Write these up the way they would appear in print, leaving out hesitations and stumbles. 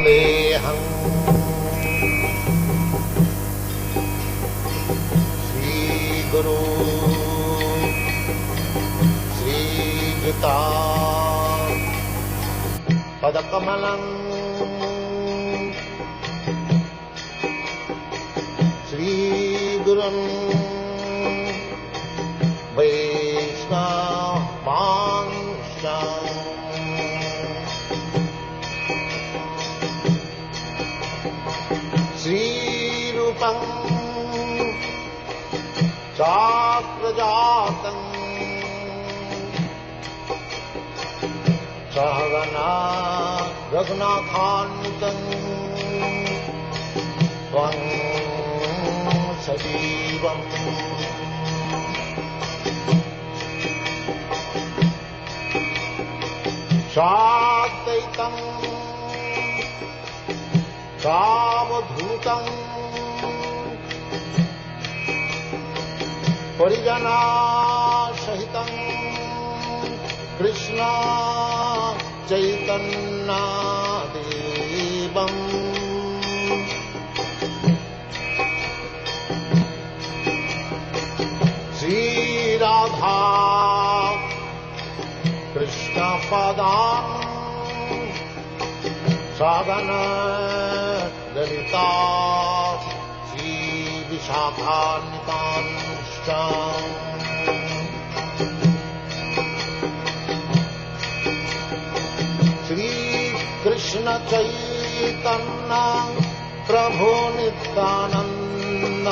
वंदेऽहं श्रीगुरु श्रीयुता पदकमलं श्रीगुरुं वैष्णवांशं श्रीरूपं चाप्रजातं सहगना रघुनाथान्वितं त्वं सजीवम् साद्वैतं सावधूतं परिजनासहितं कृष्ण चैतन्यदेवम् श्रीराधा कृष्णपदान् सागन ललिता श्रीविशाखान्वितांश्च श्रीकृष्ण चैतन्य प्रभु नित्यानन्द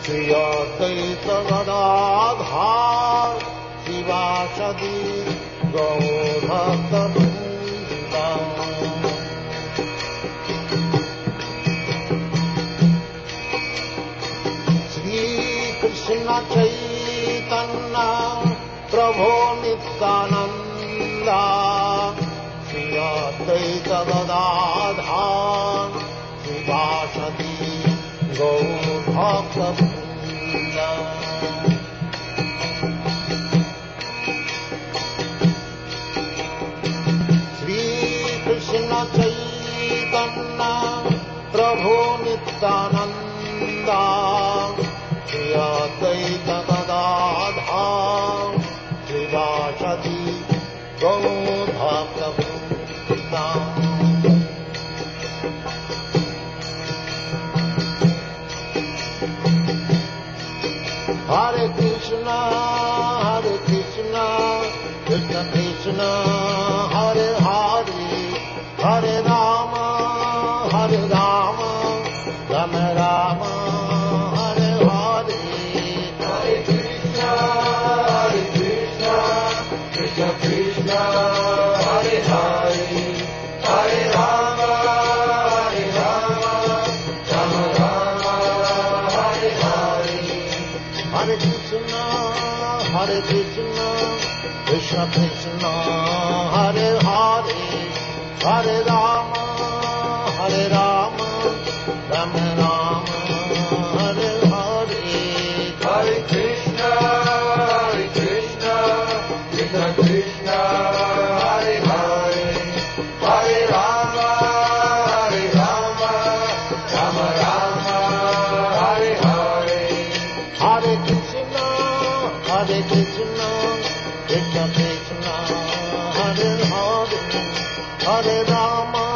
श्री अद्वैत गदाधर शिवासदि गौरभक्तवृन्द श्रीकृष्ण चैतन्य प्रभु नित्यानन्द श्री अद्वैत गदाधर शिवासदि गौरभक्तवृन्द श्रीकृष्ण चैतन्य प्रभु Nityanand Shri Advaita Gadadhar श्रीवासदि गौरभक्तवृन्द Hare Krishna, Krishna Krishna, Hare Hare, Hare Rama, Rama Rama, Hare Hare. Hare Krishna, Krishna Krishna, Hare Hare, Hare Rama, Rama Rama, Hare Hare. Hare Krishna, Krishna Krishna, Hare Hare, Hare Rama, Rama Rama, Hare Hare. Hare Krishna, Krishna Krishna, Hare Hare, Hare Rama, Rama Rama, Hare Hare. Hare Krishna, Krishna Krishna, Hare Hare, Hare Rama,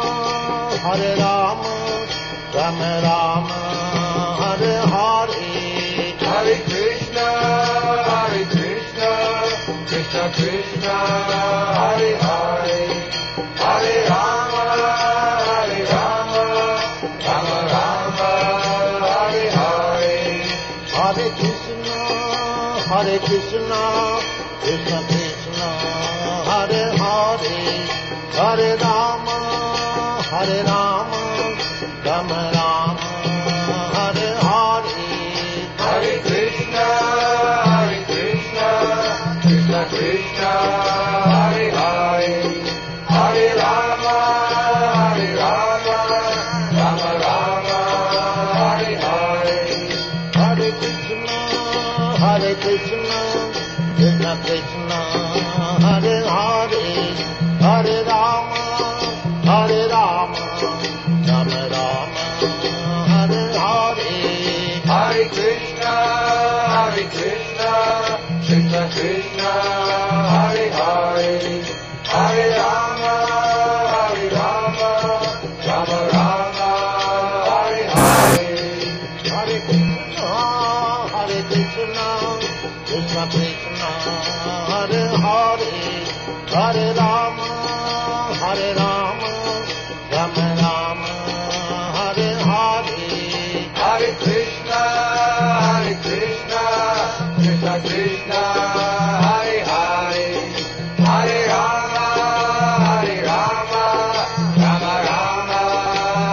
Rama Rama, Hare Hare. Hare Krishna, Krishna Krishna, Hare Hare, Hare Rama, Rama Rama, Hare Hare. Hare Krishna, Krishna Krishna, Hare Hare, Hare Rama, Rama Rama, Hare Hare. Hare Krishna, Krishna Krishna, Hare Hare, Hare Rama, Rama Rama, Hare Hare. Hare Krishna, Krishna Krishna, Hare Hare, Hare Rama, Hare Rama, Rama Rama, Hare Hare. Hare Krishna, Krishna Krishna, Hare Hare, Hare Rama, Rama Rama, Hare Hare. Hare Krishna, Krishna Krishna, Hare Hare, Hare Rama, Rama Rama, Hare Hare. Hare Krishna, Krishna Krishna, Hare Hare, Hare Rama, Rama Rama,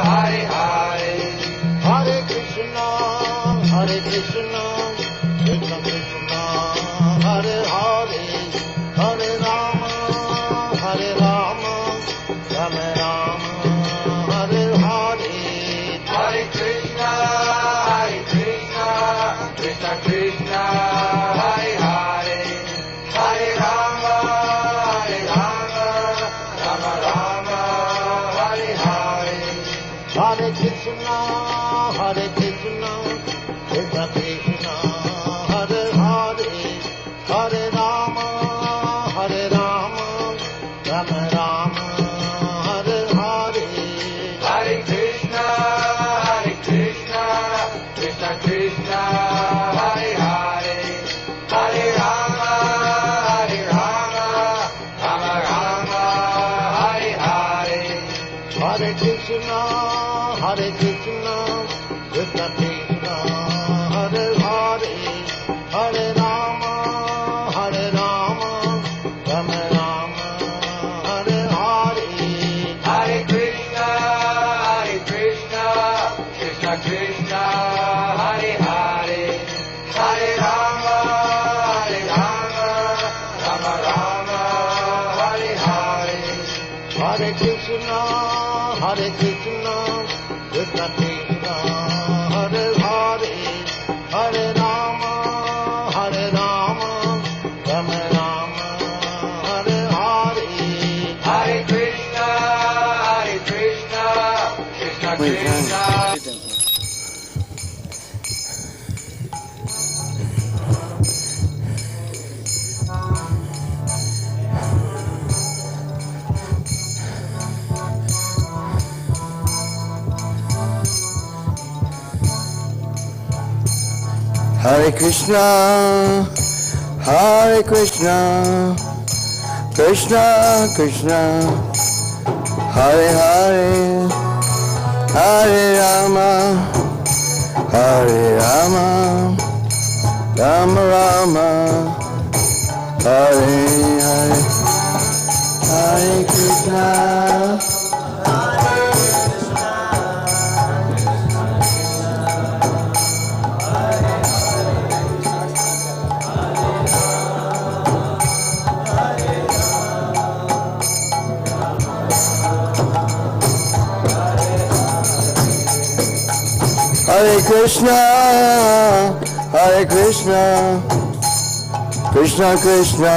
Hare Hare. Hare Krishna, Krishna Krishna, Hare Hare, Hare Rama, Rama Rama, Hare Hare. Hare Krishna, Krishna Krishna, Hare Hare, Hare Rama, Rama Rama, Hare Hare. Hare Krishna, Krishna Krishna, Hare Hare, Hare Rama, Rama Rama, Hare Hare. Hare Krishna, Krishna Krishna, Hare Hare, Hare Rama, Rama Rama, Hare Hare. Hare Krishna, Krishna Krishna, Hare Hare, Hare Rama, Rama Rama, Hare Hare. Hare Krishna, Krishna Krishna, Hare Hare, Hare Rama, Rama Rama, Hare Hare. Hare Krishna, Krishna Krishna, Hare Hare, Hare Rama, Rama Rama, Hare Hare. Hare Krishna, Krishna Krishna. Hare Krishna, Krishna Krishna, Hare Hare, Hare Rama, Rama Rama, Hare Hare. Hare Krishna, Hare Krishna, Krishna Krishna,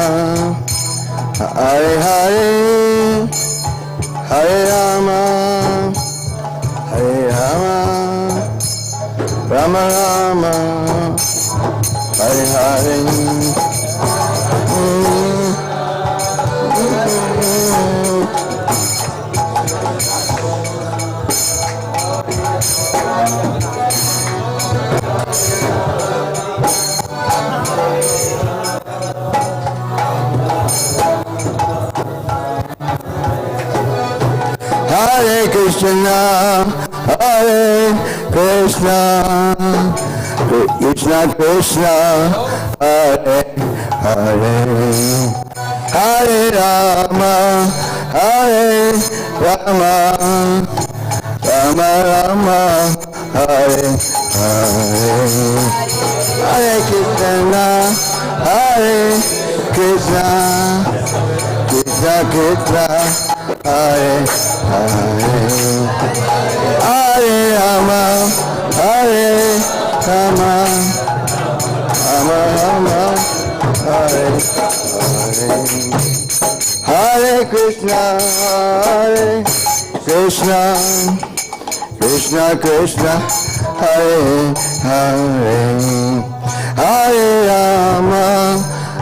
Hare Hare, Hare Rama, Rama Rama, Hare Hare. Hare Krishna, Krishna Krishna, Hare Hare, Hare Rama, Rama Rama, Hare Hare. Hare Krishna, Krishna Krishna, Hare Hare, Hare Rama, Rama Rama, Hare Hare. Hare Krishna, Krishna, Hare Krishna, Krishna Krishna, Hare Hare, Hare Rama,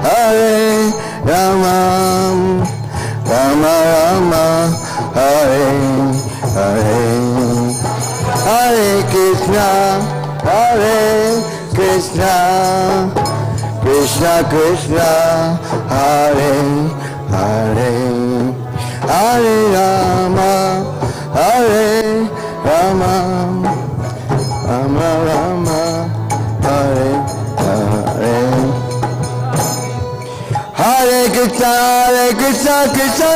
Hare Rama, Rama Rama, Hare Hare, Hare Krishna, Hare Krishna, Krishna Krishna, Hare Hare, Hare Rama, Hare Rama, Rama Rama, Hare Hare, Hare Krishna, Krishna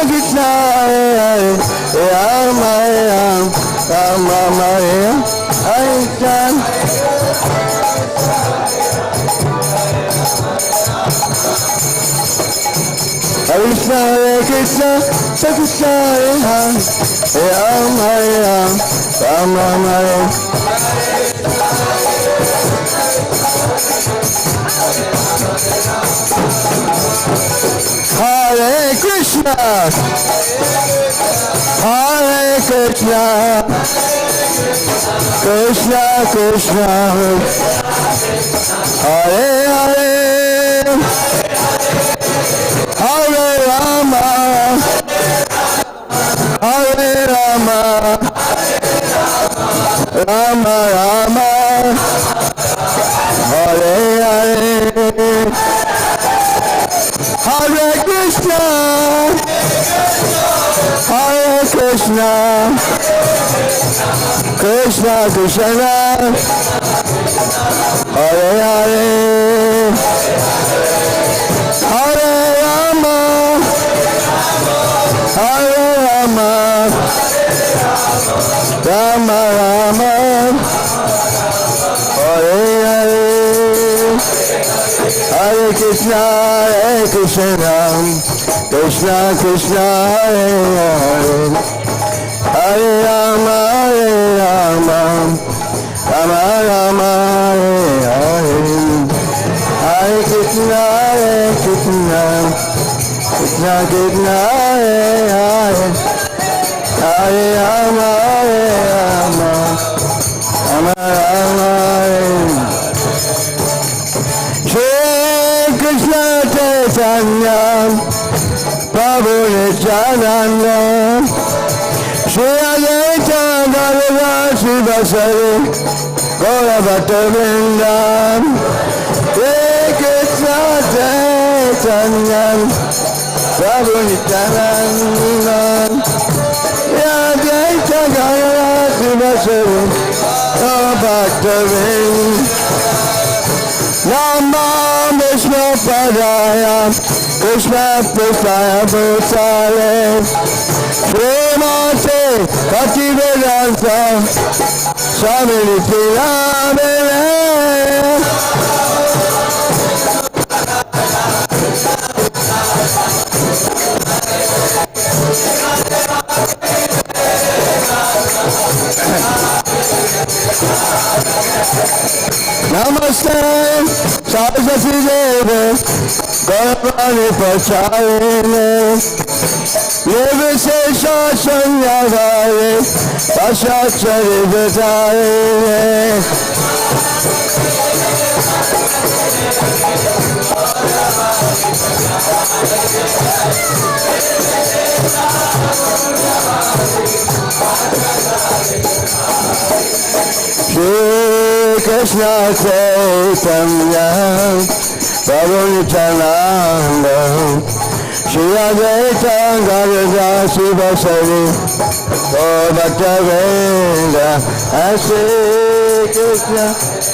Krishna, Hare Hare, Rama Rama, Hare Hare Krishna. Hare Krishna, Krishna Krishna, Hare Hare, Rama Rama, Hare Hare Krishna, Hare Krishna, Krishna Krishna, Hare Hare, Hare Rama, Hare Rama, Rama Rama, Hare Hare, Hare Krishna, Hare Krishna, Krishna Krishna, Hare Hare, Hare Rama, Hare Rama, Rama Rama, Hare Hare, Hare Krishna, Krishna Krishna, Hare Hare, Hare Rama, Rama Rama, Hare Hare, Hare Krishna, Krishna Krishna, Hare Hare, Hare Rama, Rama Rama, Shri Krishna Chaitanya, Prabhu Nityananda, Shri Advaita Gadadhara Srivasari, Gaura Bhatta Vrinda, Shri Krishna Chaitanya, Prabhu Nityananda, Shri Advaita Gadadhara Srivasari, Gaura Bhatta Vrinda, Mahavishnu Padaya, Krishna Prasthaya Bhutale, Srimate Bhaktivedanta, Swami Nityananda. Namaste, Saraswati Deva, Gauravani Pacharine, Nirvisesha Sanyavare, Pasachari Vitarine. Krishna Chaitanya, Prabhu Nityananda, Shri Advaita Gadadhara Srivasari, Gaura Bhatta Vrinda, Shri Krishna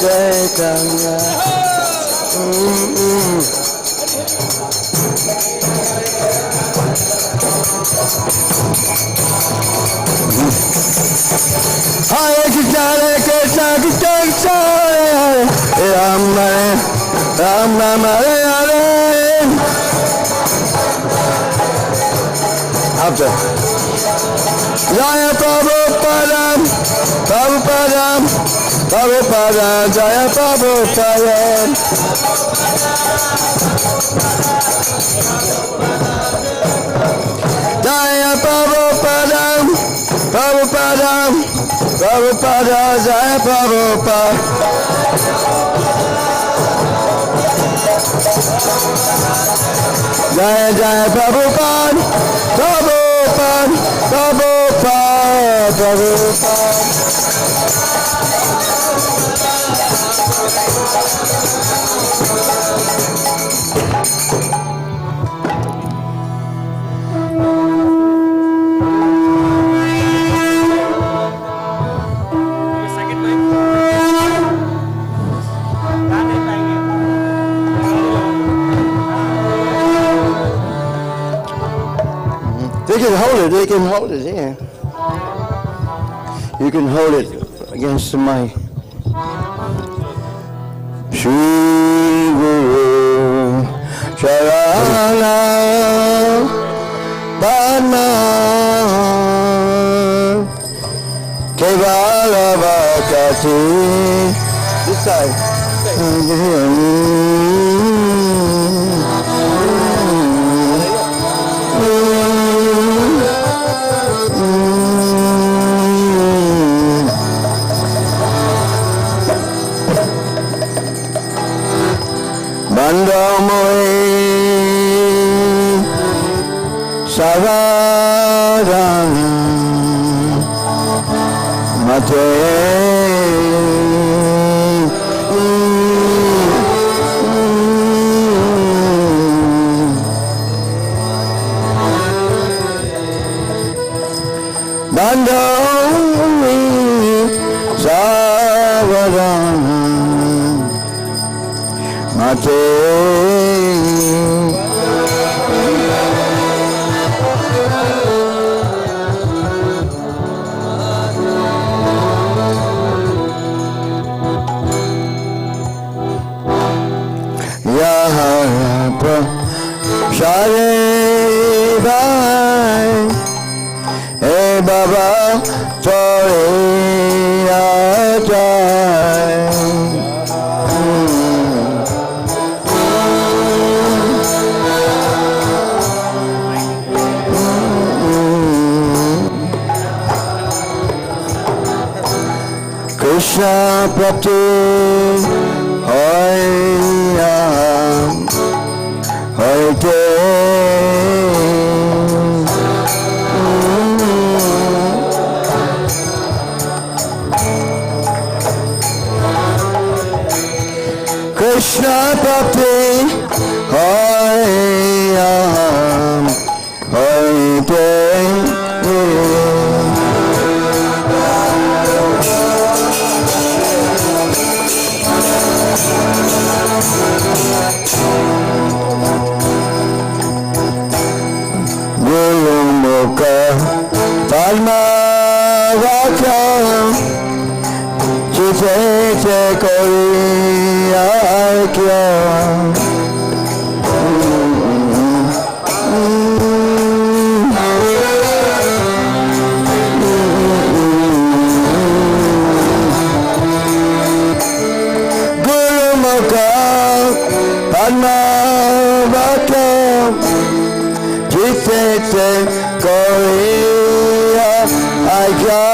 Chaitanya. Hare Krishna, Krishna Krishna, Hare Rama, Rama Hare Hare. After Jaya Prabhupada, Prabhupada, Prabhupada, Jaya Prabhupada. Jaya Prabhupada, Jaya Prabhupada. Jaya Jaya Prabhupada, Prabhupada, Prabhupada, Prabhupada. They can hold it here. You can hold it against the mic. Shri Guru Sharana Padma Kevala Vakati. This side. Bandamoi Savadana Mate Bandamoi Savadana Mate Yahara Share Bhai E Baba Chore Ajay Krishna Prapti Hoya Hoite Krishna Prapti Hoya Hoite Palma Vaka Chite Korea Kya Guru Mukha Palma Vaka Chite Korea Kya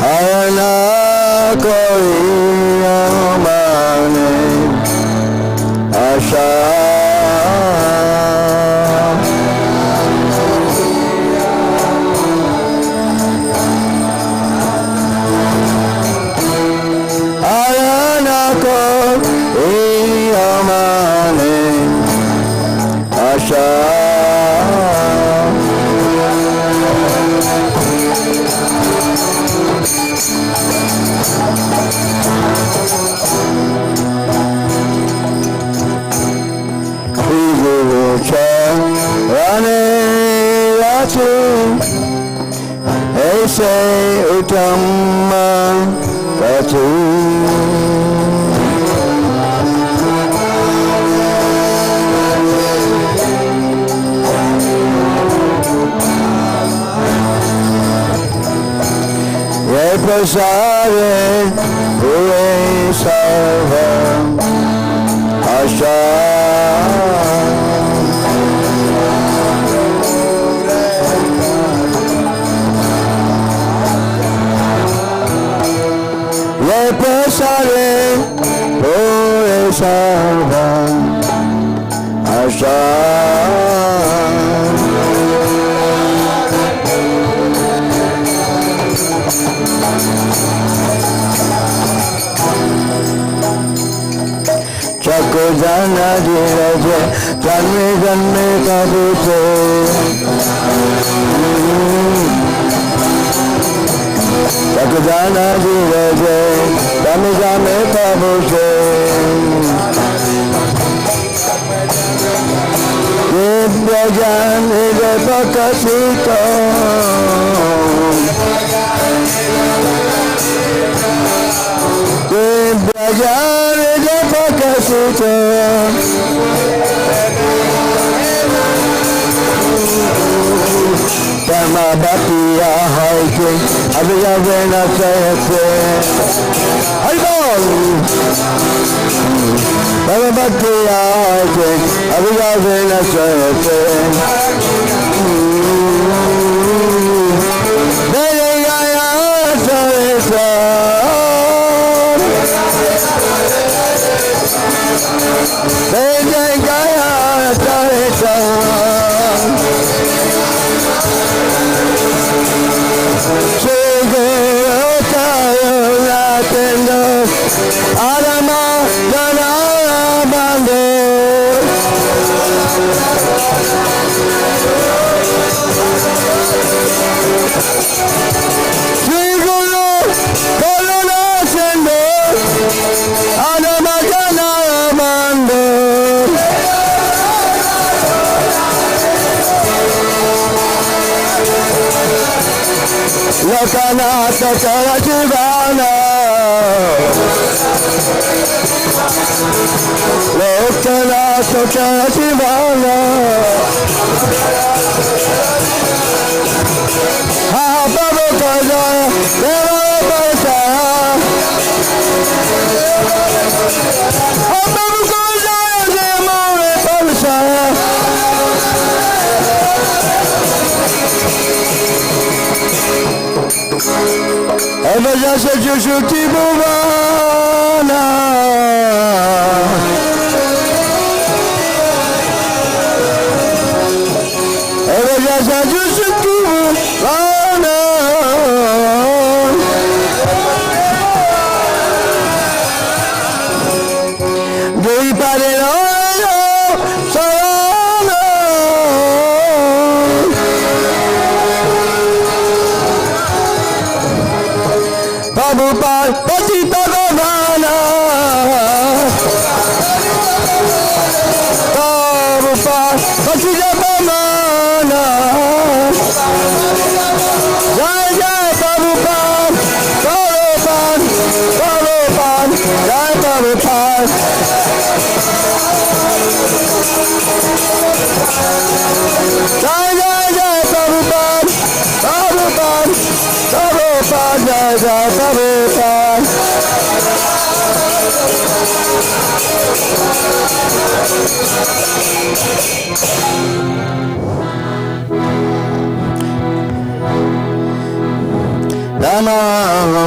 Hayana Korea Mane Asha Aise Uttama Katu Parthasarthi Pure Sarva Asha Parthasarthi Pure Sarva Asha Chakko jana dhiraje janme janme kabute Chakko jana dhiraje janme janme kabute Divya jani de pakasito Divya jani de pakasito Dharma bhaktiya haike abhiya vena sayate Haribol Dharma bhaktiya haike abhiya vena sayate Daya yaya sayate Daya yaya sayate Adama Dana Mandir Sri Guru Karuna Sindhu Adama Dana Mandir Lokanatha Karachivana Lokanatha Karachivana Hapavu Kajaya Deva Pasaya Hapavu Kajaya Deva Pasaya Eva Jasa Jushuti Bhuvana Eva Jasa Jushuti Bhuvana Gui Padino Sarana Prabhupada Patita Govana Prabhupada Patita Govana Jai Jai Prabhupada Prabhupada Prabhupada Jai Prabhupada Jai Jai Jai Prabhupada Prabhupada Prabhupada Jai Jai Prabhupada Namo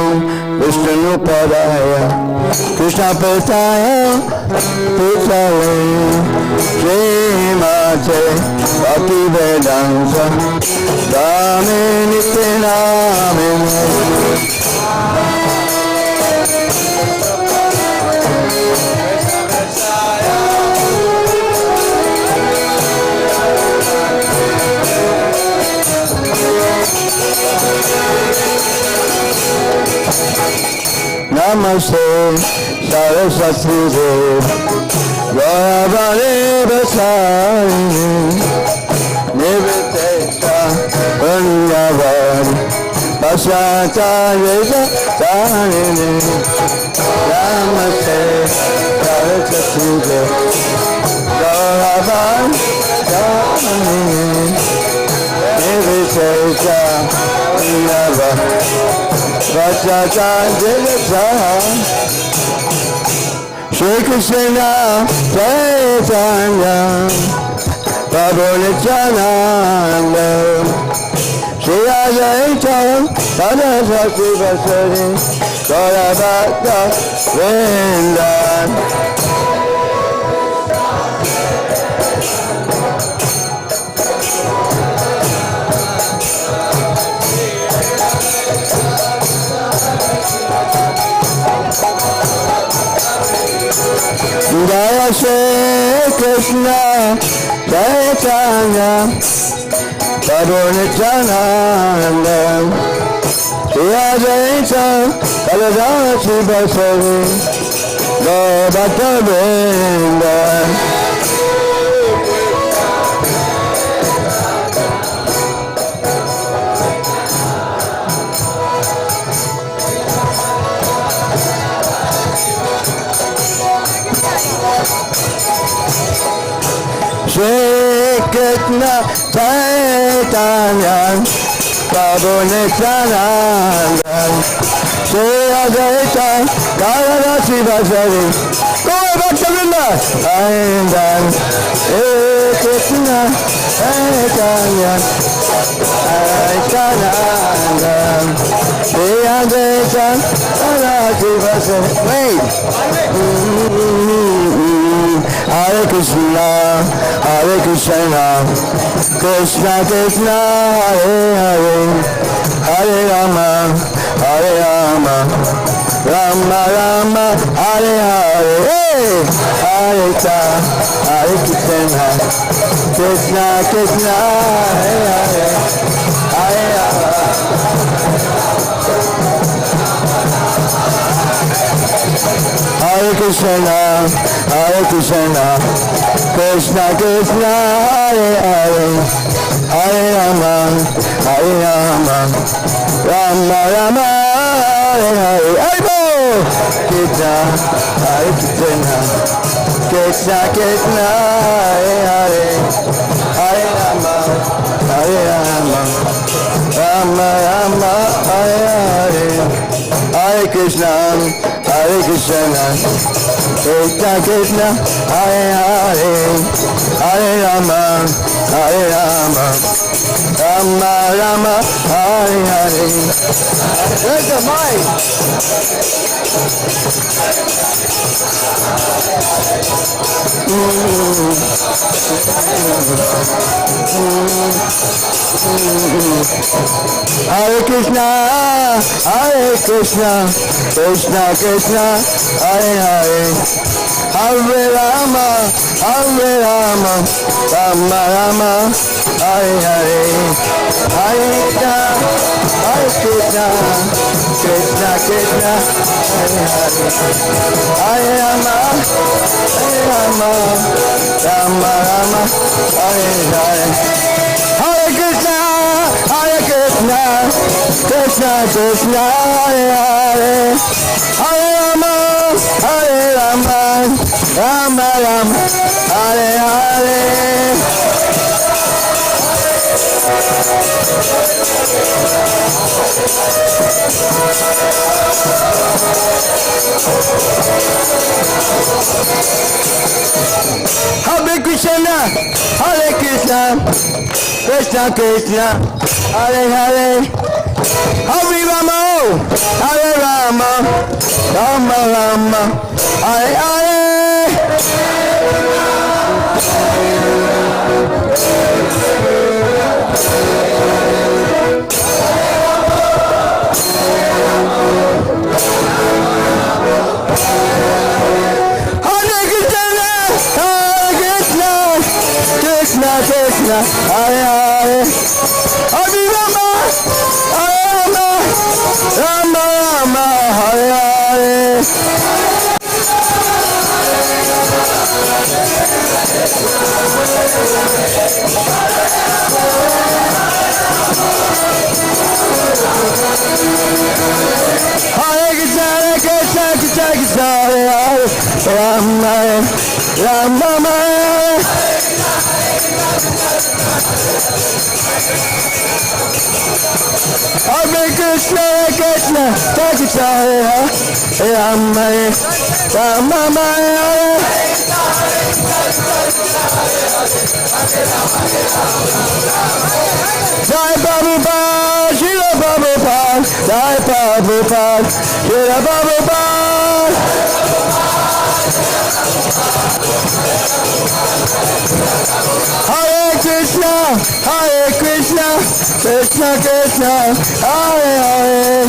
Vishnu Padaya Krishna Pestaya Pitale Srimate Bhakti Vedanta Dame Nityanamine Namaste Saraswati Gauravani Vasani Nivitesa Punyavari Pasata Veda Tarini Namaste Saraswati Gauravani Vasani Nivitesa Punyavari Parthasarthi Jagata Shri Krishna Chaitanya Prabhu Nityananda Shri Radha Parthasarthi Vasari Gaura Bhakta Vrinda Jaya Shri Krishna Chaitanya Prabhu Nityananda Shri Advaita Parthasarthi Vasari Gaura Bhakta Vrinda Shri Krishna Chaitanya Prabhu Nityananda Shri Advaita Parthasarthi Vasari Gaura Bhakta Vrinda Shri Krishna Chaitanya Nityananda Shri Advaita Parthasarthi Vasari Wait! Hare Krishna, Hare Krishna, Krishna Krishna, Hare Hare, Hare Rama, Hare Rama, Rama Rama, Hare Hare, Hare Krishna, Krishna Krishna, Hare Hare, Hare Rama. Hare Krishna, Hare Krishna, Krishna Krishna, Hare Hare, Hare Rama, Hare Rama, Rama Rama, Hare Hare, Hare Krishna, Hare Krishna, Krishna Krishna, Hare Hare, Hare Rama, Hare Rama, Rama Rama, Hare Hare, Hare Krishna, Hare Krishna, Krishna Krishna, Hare Hare, Hare Rama, Hare Rama, Rama Rama, Hare Hare. Where's the mic? Hare Krishna, Hare Krishna, Krishna Krishna, Hare Hare, Hare Rama, Hare Rama, Rama Rama, Hare Hare, Hare Krishna, Hare Krishna, Krishna Krishna, Hare Hare, Hare Rama, Hare Rama, Rama Rama, Hare Hare, Hare Krishna, Hare Krishna, Krishna Krishna, Hare Hare, Hare Rama, Hare Rama, Rama Rama, Hare Hare. Hare Krishna, Hare Krishna, Krishna Krishna, Hare Hare, Hare Rama, Hare Rama, Rama Rama, Hare Hare. Krishna Krishna, Hare Hare, Hare Rama, Hare Rama, Rama Rama, Hare Hare. Hare Krishna, Krishna Krishna, Krishna Hare Hare, Rama Rama Rama. Hare Krishna, Krishna, Krishna, Hare Rama, Rama, Hare. Jai Prabhupada, Shila Prabhupada, Jai Prabhupada, Shila Prabhupada. Hare Krishna, Krishna Krishna, Hare Hare,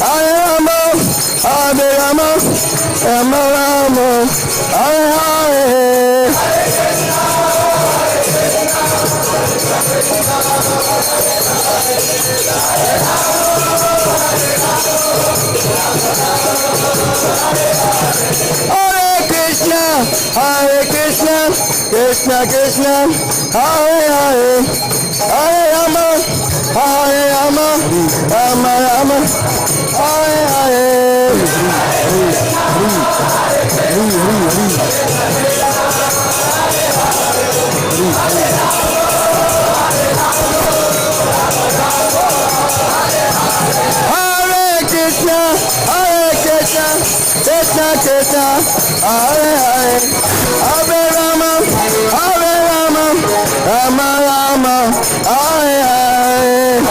Hare Rama, Hare Rama, Rama Rama, Hare Hare. Hare Krishna, Krishna Krishna, Hare Hare, Hare Rama, Rama Rama, Hare Hare. Hare Krishna, Krishna Krishna, Hare Hare, Hare Rama, Rama Rama, Hare Hare.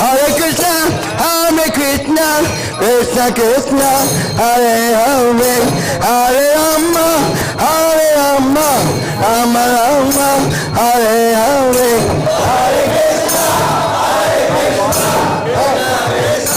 Hare Krishna, Krishna Krishna, Hare Hare, Hare Rama, Rama Rama, Hare Hare. Hare Krishna, Hare Rama,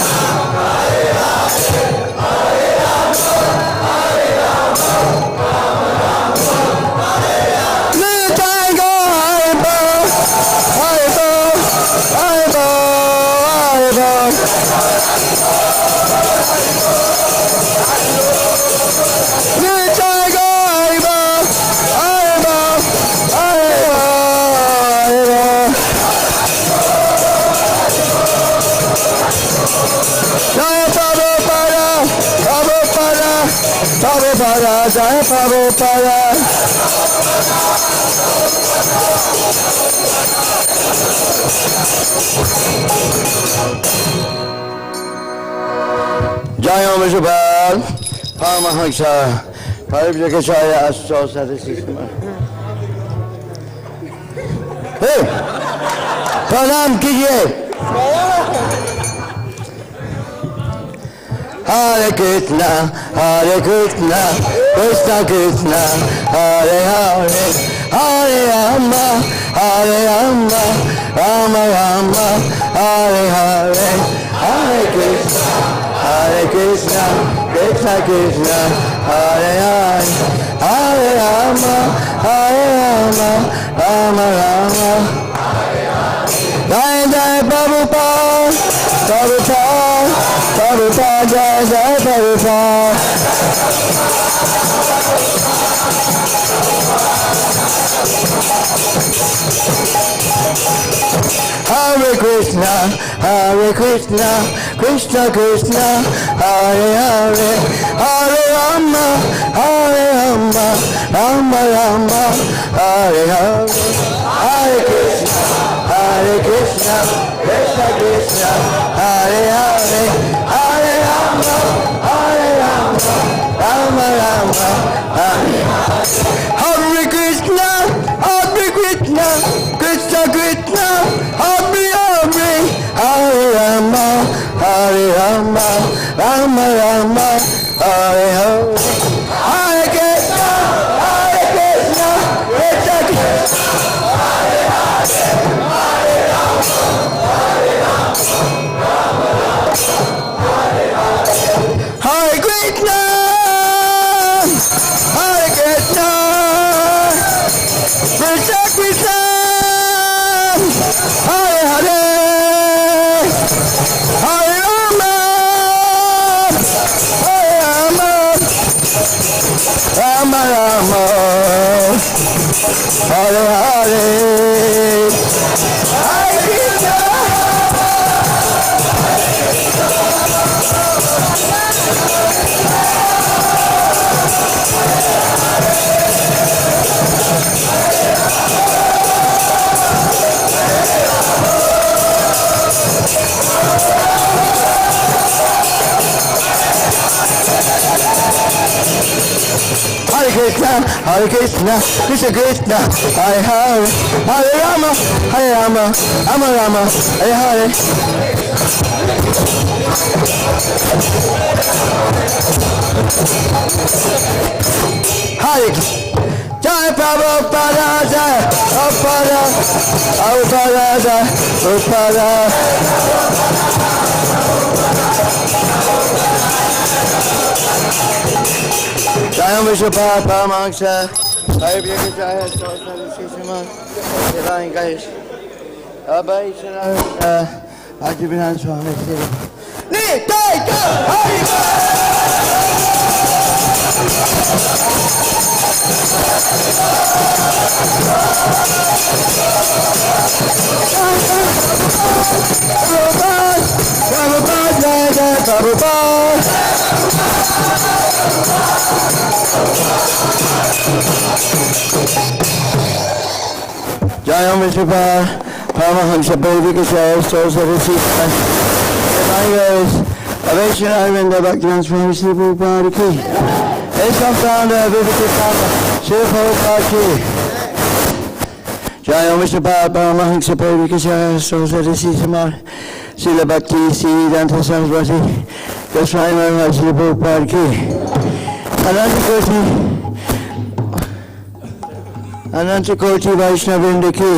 Prabhupada, Jai Prabhupada. Jai Om Vishwabal, Paramahansa, Parivjakacharya, Astro Sadhisisma. Hey, प्रणाम कीजिए. Hare Krishna, Krishna Krishna, Hare Hare, Hare Rama, Rama Rama, Hare Hare, Hare Krishna, Krishna Krishna, Hare Hare, Hare Rama, Rama Rama. Jai Jai Prabhupada, Prabhupada, Jai Jai Prabhupada. Hare Krishna, Krishna Krishna, Hare Hare, Hare Rama, Rama Rama, Hare Hare, Hare Krishna, Krishna Krishna, Hare Hare, Hare Rama, Rama Rama, Hare Hare. Hare Krishna, Krishna Krishna, Hare Hare, Hare Rama, Rama Rama, Hare Hare. Hare Krishna, Krishna Krishna, Hare Hare, Hare Rama, Rama Rama, Hare Krishna, Krishna Krishna, Hare Hare, Hare Rama, Rama Rama, Hare Hare, Hare Krishna. Hare Krishna, Krishna Krishna, Hare Hare, Hare Rama, Rama Rama, Hare Hare. Hare Jai Prabhupada, Jai Prabhupada, Prabhupada, Jai Prabhupada. Jai Vishwapad Paramahansa, Hare Krishna, Jai Saraswati Sima, Divine Kailash, Abhay Shanara, Ajibinan Swami Sima. Nitya Hare Prabhupada, Jai Jai Prabhupada. Jai Vishwapad Paramahansa, Bhagavad Saraswati Sima, Divine Kailash, Abhay Shanara, Bhaktivedanta Swami Sri Prabhupada Ki. Iskcon founder, Vedic Sri Prabhupada Ki. Jai Vishwapad Paramahansa, Bhagavad Saraswati Sima, Srila Bhakti Siddhanta Saraswati Goswami Maharaj Sri Prabhupada Ki. Ananta Koti Vaishnavrinda Ki.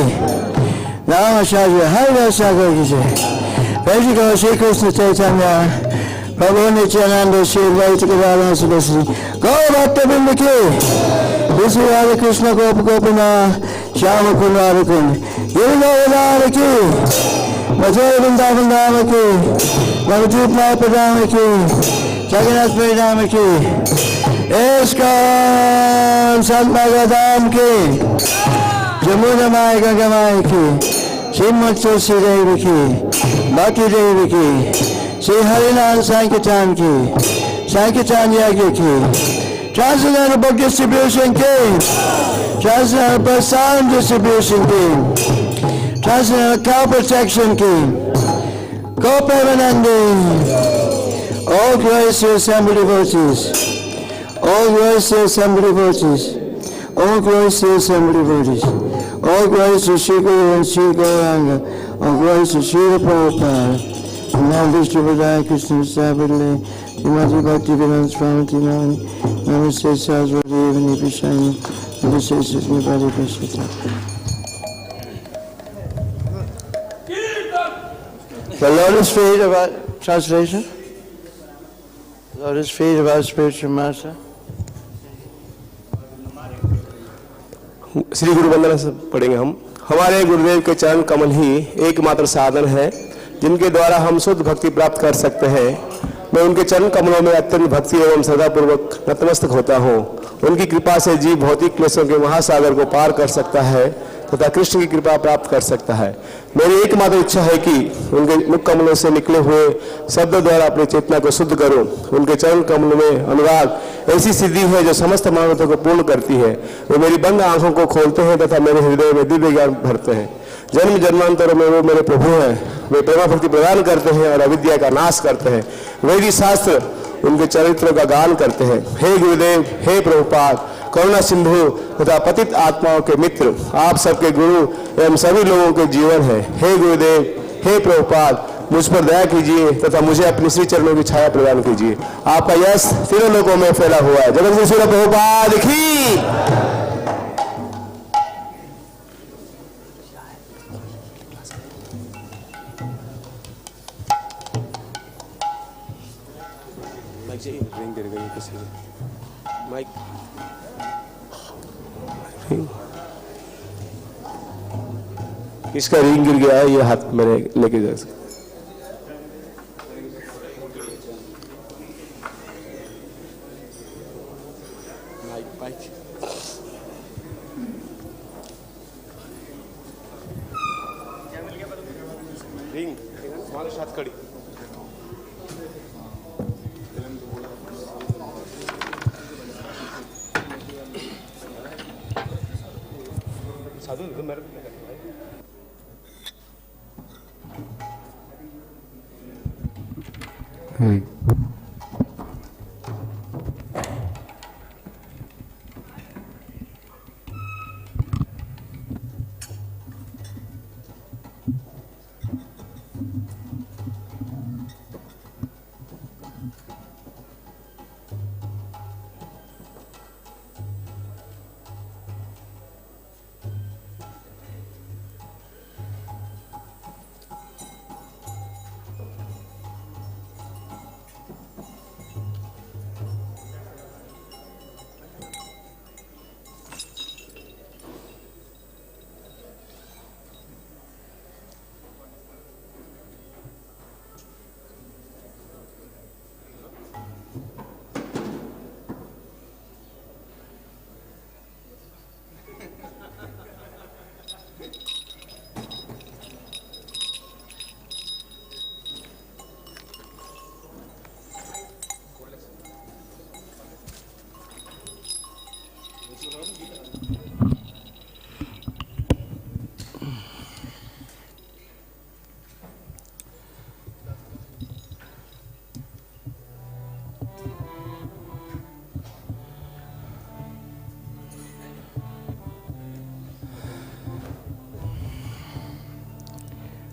Namacharya Hare Sagar Ki Jai. Praise Shri Krishna Chaitanya, Prabhu Nityananda, Shri Advaita Gadadhara Saraswati, Gaura Bhakta Ki. Vishnu Radha Krishna Gopa Gopina, Shyama Kunda Radha Giri Govardhana Ki. Madhura Vrindavan Dhama Ki. Navadvip Nayapadama Ki. Jagannath Puri Ki. Iskcon Sant Nagar Ki. Jamuna Maya Ganga Maya Ki. Srimad Tulsi Devi Ki. Bhakti Devi Ki. Sri Harinam Sankirtan Ki. Sankirtan Yagya Ki. Transcendental Book Distribution Ki. Transcendental Book Sound Distribution Ki. Transcendental Cow Protection Ki. Gopavanandi. All glories to assembled devotees. All glories to assembled devotees. All glories to assembled devotees. All glories to Sri Guru and Sri Gauranga. All glories to Sri Prabhupada. Mahavishnu Vadaya Krishna Sabadale. Imati Bhakti Vedanta Swami Tinani. Namaste Saraswati Evani Pishani. Namaste Sismi Bhadi Pishita. The lotus feet of our translation. Lotus feet of our spiritual master. Shri गुरु वंदना से पढ़ेंगे हम। हमारे गुरुदेव के चरण कमल ही एकमात्र साधन है जिनके द्वारा हम शुद्ध भक्ति प्राप्त कर सकते हैं। मैं उनके चरण कमलों में अत्यंत भक्ति एवं श्रद्धापूर्वक नतमस्तक होता हूँ। उनकी कृपा से जीव भौतिक क्लेशों के महासागर को पार कर सकता है तथा कृष्ण की कृपा प्राप्त कर सकता है। मेरी एकमात्र इच्छा है कि उनके मुख कमलों से निकले हुए शब्द द्वारा अपनी चेतना को शुद्ध करूं। उनके चरण कमलों में अनुराग ऐसी सिद्धि है जो समस्त मानवता को पूर्ण करती है। वे मेरी बंद आंखों को खोलते हैं तथा मेरे हृदय में दिव्य ज्ञान भरते हैं। जन्म जन्मांतरों में वो मेरे प्रभु हैं। वे प्रेमा भक्ति प्रदान करते हैं और अविद्या का नाश करते हैं। वैदिक शास्त्र उनके चरित्रों का गान करते हैं। हे गुरुदेव, हे प्रभुपाद, करुणा सिंधु तथा पतित आत्माओं के मित्र, आप सबके गुरु एवं सभी लोगों के जीवन है। हे गुरुदेव, हे प्रभुपाद, मुझ पर दया कीजिए तथा मुझे अपनी श्री चरणों की छाया प्रदान कीजिए। आपका यश तीनों लोगों में फैला हुआ है। जगत श्री प्रभुपाद की। माइक किसका रिंग गिर गया है? ये हाथ मेरे लेके जा सकते। रिंग हमारे साथ खड़ी। साधु तो मेरे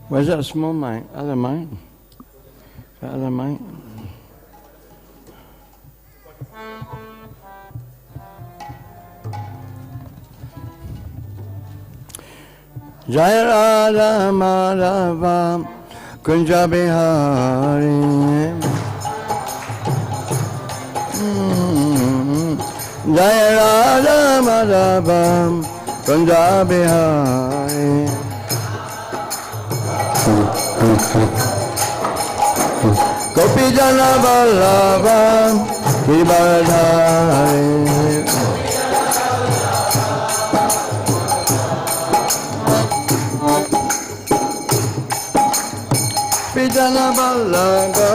Where's that small mic? Other mic? That other mic? Jaya Radha Madhava Kunja Bihari. Jaya Radha Madhava Kunja Bihari. Gopi Jana Vallabha Giridhari. Jana Vallabha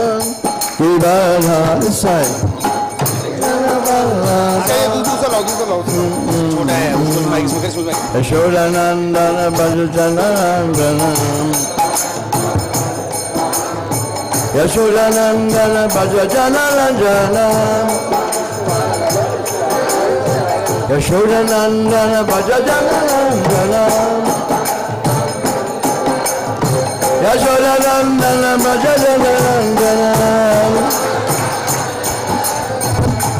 Giridhari. Yashodanandana Bhajanandana Yashodanandana Bhajanandana Yashodanandana Bhajanandana Yashodanandana Bhajanandana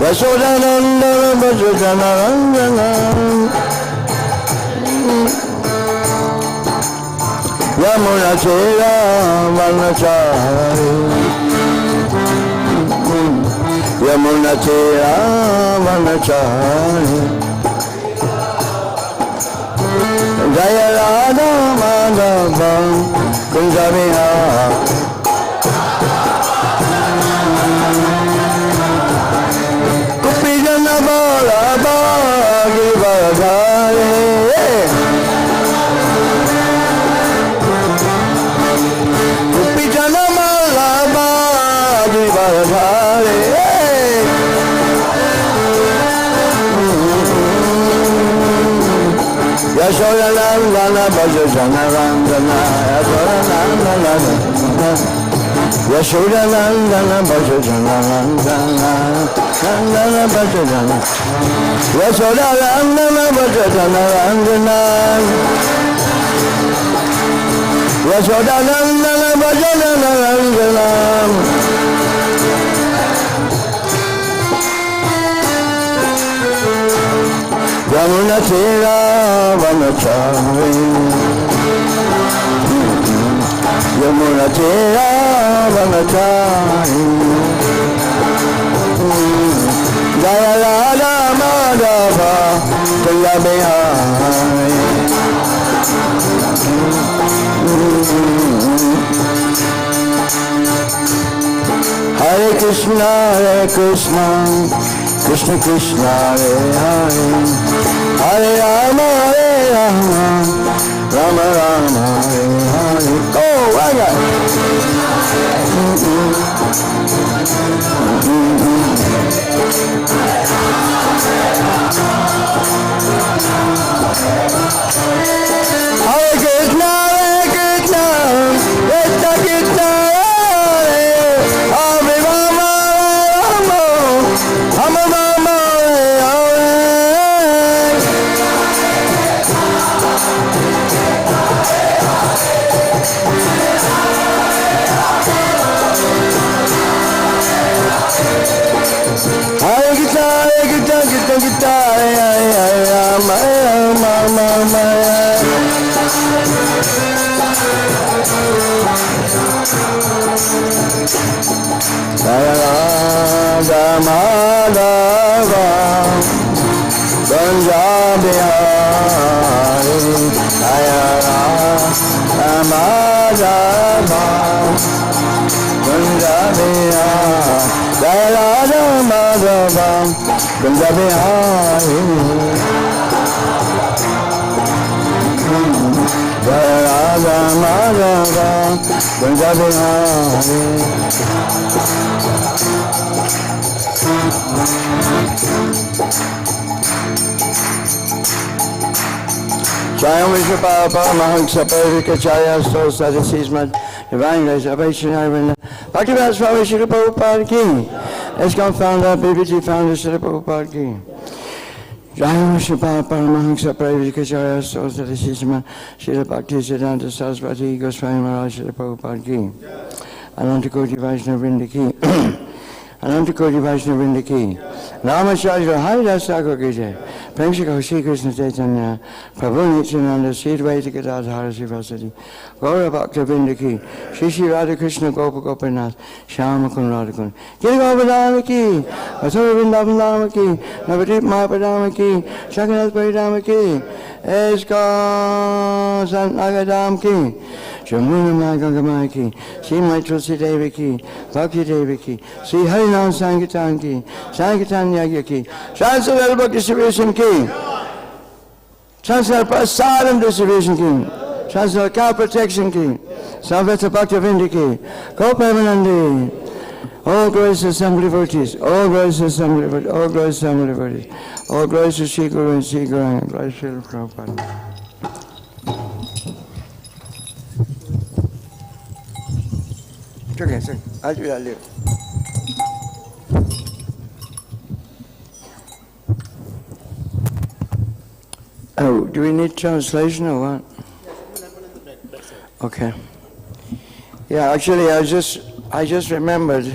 Yashodanandana Bhajanandana Yamuna Chera Vanachari Yamuna Chera Vanachari Jaya Radha Madhava Kunja Bihari. Gopi Jana Vallabha Giridhari. Gopi Jana Vallabha Giridhari. Yashodanandana Bhajanandana Yashodanandana Bhajanandana Nandana Bhajanandana Yashodanandana Bhajanandana Yashodanandana Bhajanandana Yamuna Chera Vanachari Yamuna Chera Vanachari Jaya Radha Madhava Kunja Bihari. Hare Krishna Krishna Krishna Hare Hare Hare Rama Rama Rama Hare Hare. Oh, I got it. Hare Krishna Krishna Krishna Hare Hare Rama Rama Rama Rama Hare Gita Rama Rama Radha Madhava Kunja Bihari. Radha Madhava Kunja Bihari. Radha Madhava Kunja Bihari. Radha Madhava Kunja Bihari. Swami Vishnu Papa Mahamsa Parvika Chaya Sto Sadhisi Smad Divine Grace of Vaishnava Bhaktivedanta Swami Srila Prabhupada Ki. Iskcon founder, BBG founder, Srila Prabhupada Ki. Jaya Shapa Paramahansa Pravikacharya Sosati Sisma Srila Bhakti Siddhanta Saraswati Goswami Maharaj Srila Prabhupada Ki Anantakoti Vaishnava Vrinda Ki Anantakoti Vaishnava Vrinda Ki Namacharya Hare Dasago Ki Jai Prem Shri Krishna Krishna Chaitanya Prabhu Nityananda Sri Advaita Gadadhara Srivasati Gaura Bhakta Vrinda Ki Shri Shri Radha Krishna Gopa Gopinath Shyama Kun Radha Kun Giri Govardhana Ki Vasura Vrindavan Dharma Ki Navadip Mahapadama Ki Shakanath Paridama Ki Iskcon Sant Nagar Ki Jamuna Magangamaya Ki Sri Maitulsi Devi Ki Bhakti Devi Ki Sri Harinam Sankirtan Ki Sankirtan Yagya Ki Transcendental Book Distribution Ki Transcendental Parthsarathi Distribution Ki Transcendental Cow Protection Ki Salvetta Bhakti Vrinda Ki Gopamanandi all glories to Assembly Devotees, all glories to Assembly Devotees, all glories to Assembly Devotees, all glories to Sri Guru and Sri Gauranga, glories to Prabhupada. It's okay, it's okay. I'll do that later. Oh, do we need translation or what? Okay. Yeah, actually, I just remembered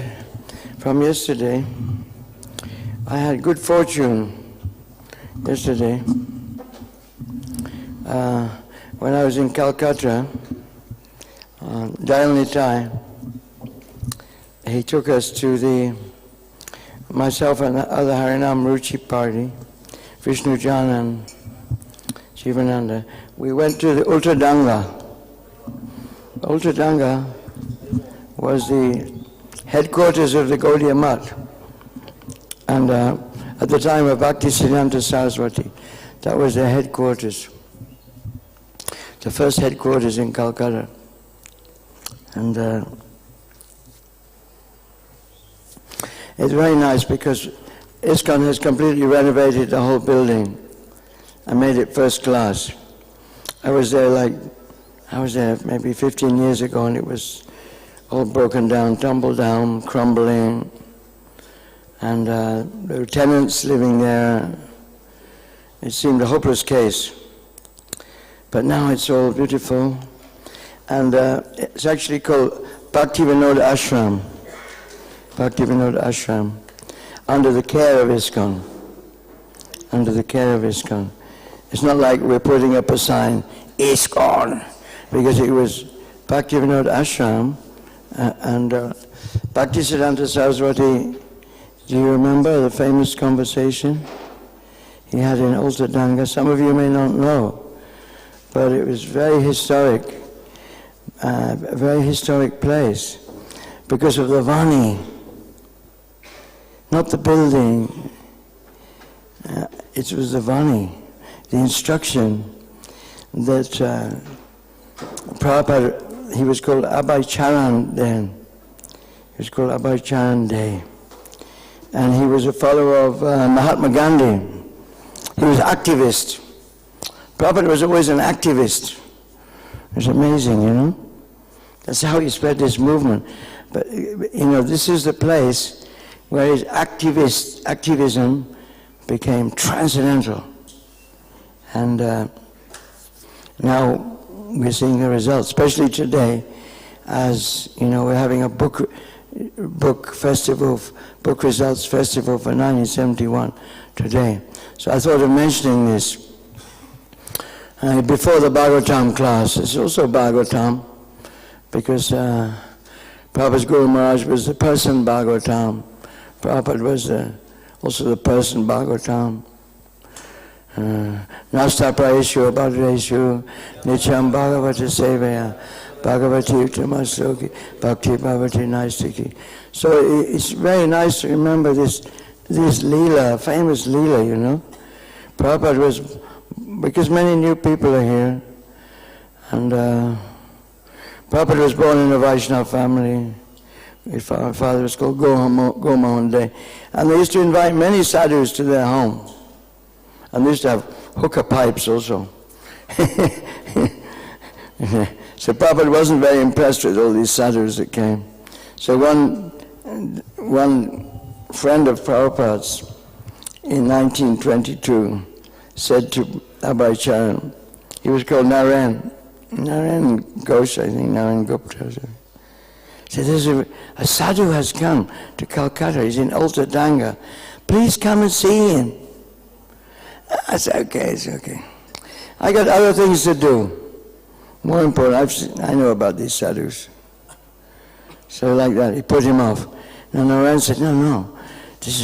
from yesterday. I had good fortune yesterday. When I was in Calcutta, Dayal Nitai, he took us to myself and the other Harinam Ruchi party, Vishnu Jan and Jivananda. We went to the Ultradanga. Ultradanga was the headquarters of the Gaudiya Math. And at the time of Bhakti Siddhanta Saraswati, that was their headquarters. The first headquarters in Calcutta. And it's very nice because Iskcon has completely renovated the whole building and made it first class. I was there maybe 15 years ago, and it was all broken down, tumbled down, crumbling, and there were tenants living there. It seemed a hopeless case. But now it's all beautiful, and it's actually called Bhaktivinoda Ashram. Bhaktivinoda Ashram, under the care of Iskcon. Under the care of Iskcon. It's not like we're putting up a sign, Iskcon, because it was Bhaktivinoda Ashram, and Bhakti Siddhanta Saraswati, do you remember the famous conversation he had in Ultradanga? Some of you may not know, but it was very historic, a very historic place, because of the Vani, not the building. It was the Vani, the instruction that Prabhupada, he was called Abhay Charan then. He was called Abhay Charan Day. And he was a follower of Mahatma Gandhi. He was an activist. Prabhupada was always an activist. It was amazing, you know. That's how he spread this movement. But, you know, this is the place where his activism became transcendental. And now we're seeing the results, especially today, as, you know, we're having a book festival, book results festival for 1971 today. So I thought of mentioning this before the Bhagavatam class. It's also Bhagavatam, because Prabhupada's Guru Maharaj was the person Bhagavatam. Prabhupada was also the person Bhagavatam. Nasta praeshu abhadreshu nityam bhagavata sevaya bhagavati uttamasoki bhakti bhavati naistiki. So it's very nice to remember this Leela, famous Leela, you know. Prabhupada was, because many new people are here, and Prabhupada was born in a Vaishnava family. His father was called Gomohan Dey. And they used to invite many sadhus to their home. And they used to have hookah pipes also. So Prabhupada wasn't very impressed with all these sadhus that came. So one friend of Prabhupada's in 1922, said to Abhay Charan, he was called Narayan Ghosh, I think, Narayan Gupta. Said, there's a sadhu has come to Calcutta, he's in Altadanga. Please come and see him. I said, okay, it's okay. I got other things to do. More important, I know about these sadhus. So like that, he put him off. And Narayan said, no, this is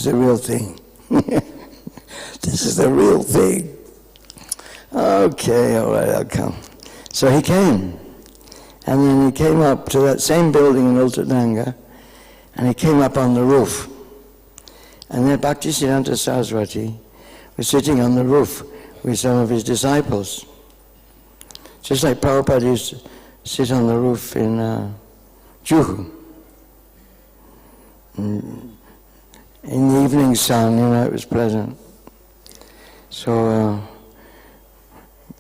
the real thing. This is the real thing. Okay, all right, I'll come. So he came. And then he came up to that same building in Ultadanga, and he came up on the roof. And then Bhaktisiddhanta Saraswati was sitting on the roof with some of his disciples. Just like Prabhupada used to sit on the roof in Juhu. In the evening sun, it was pleasant. So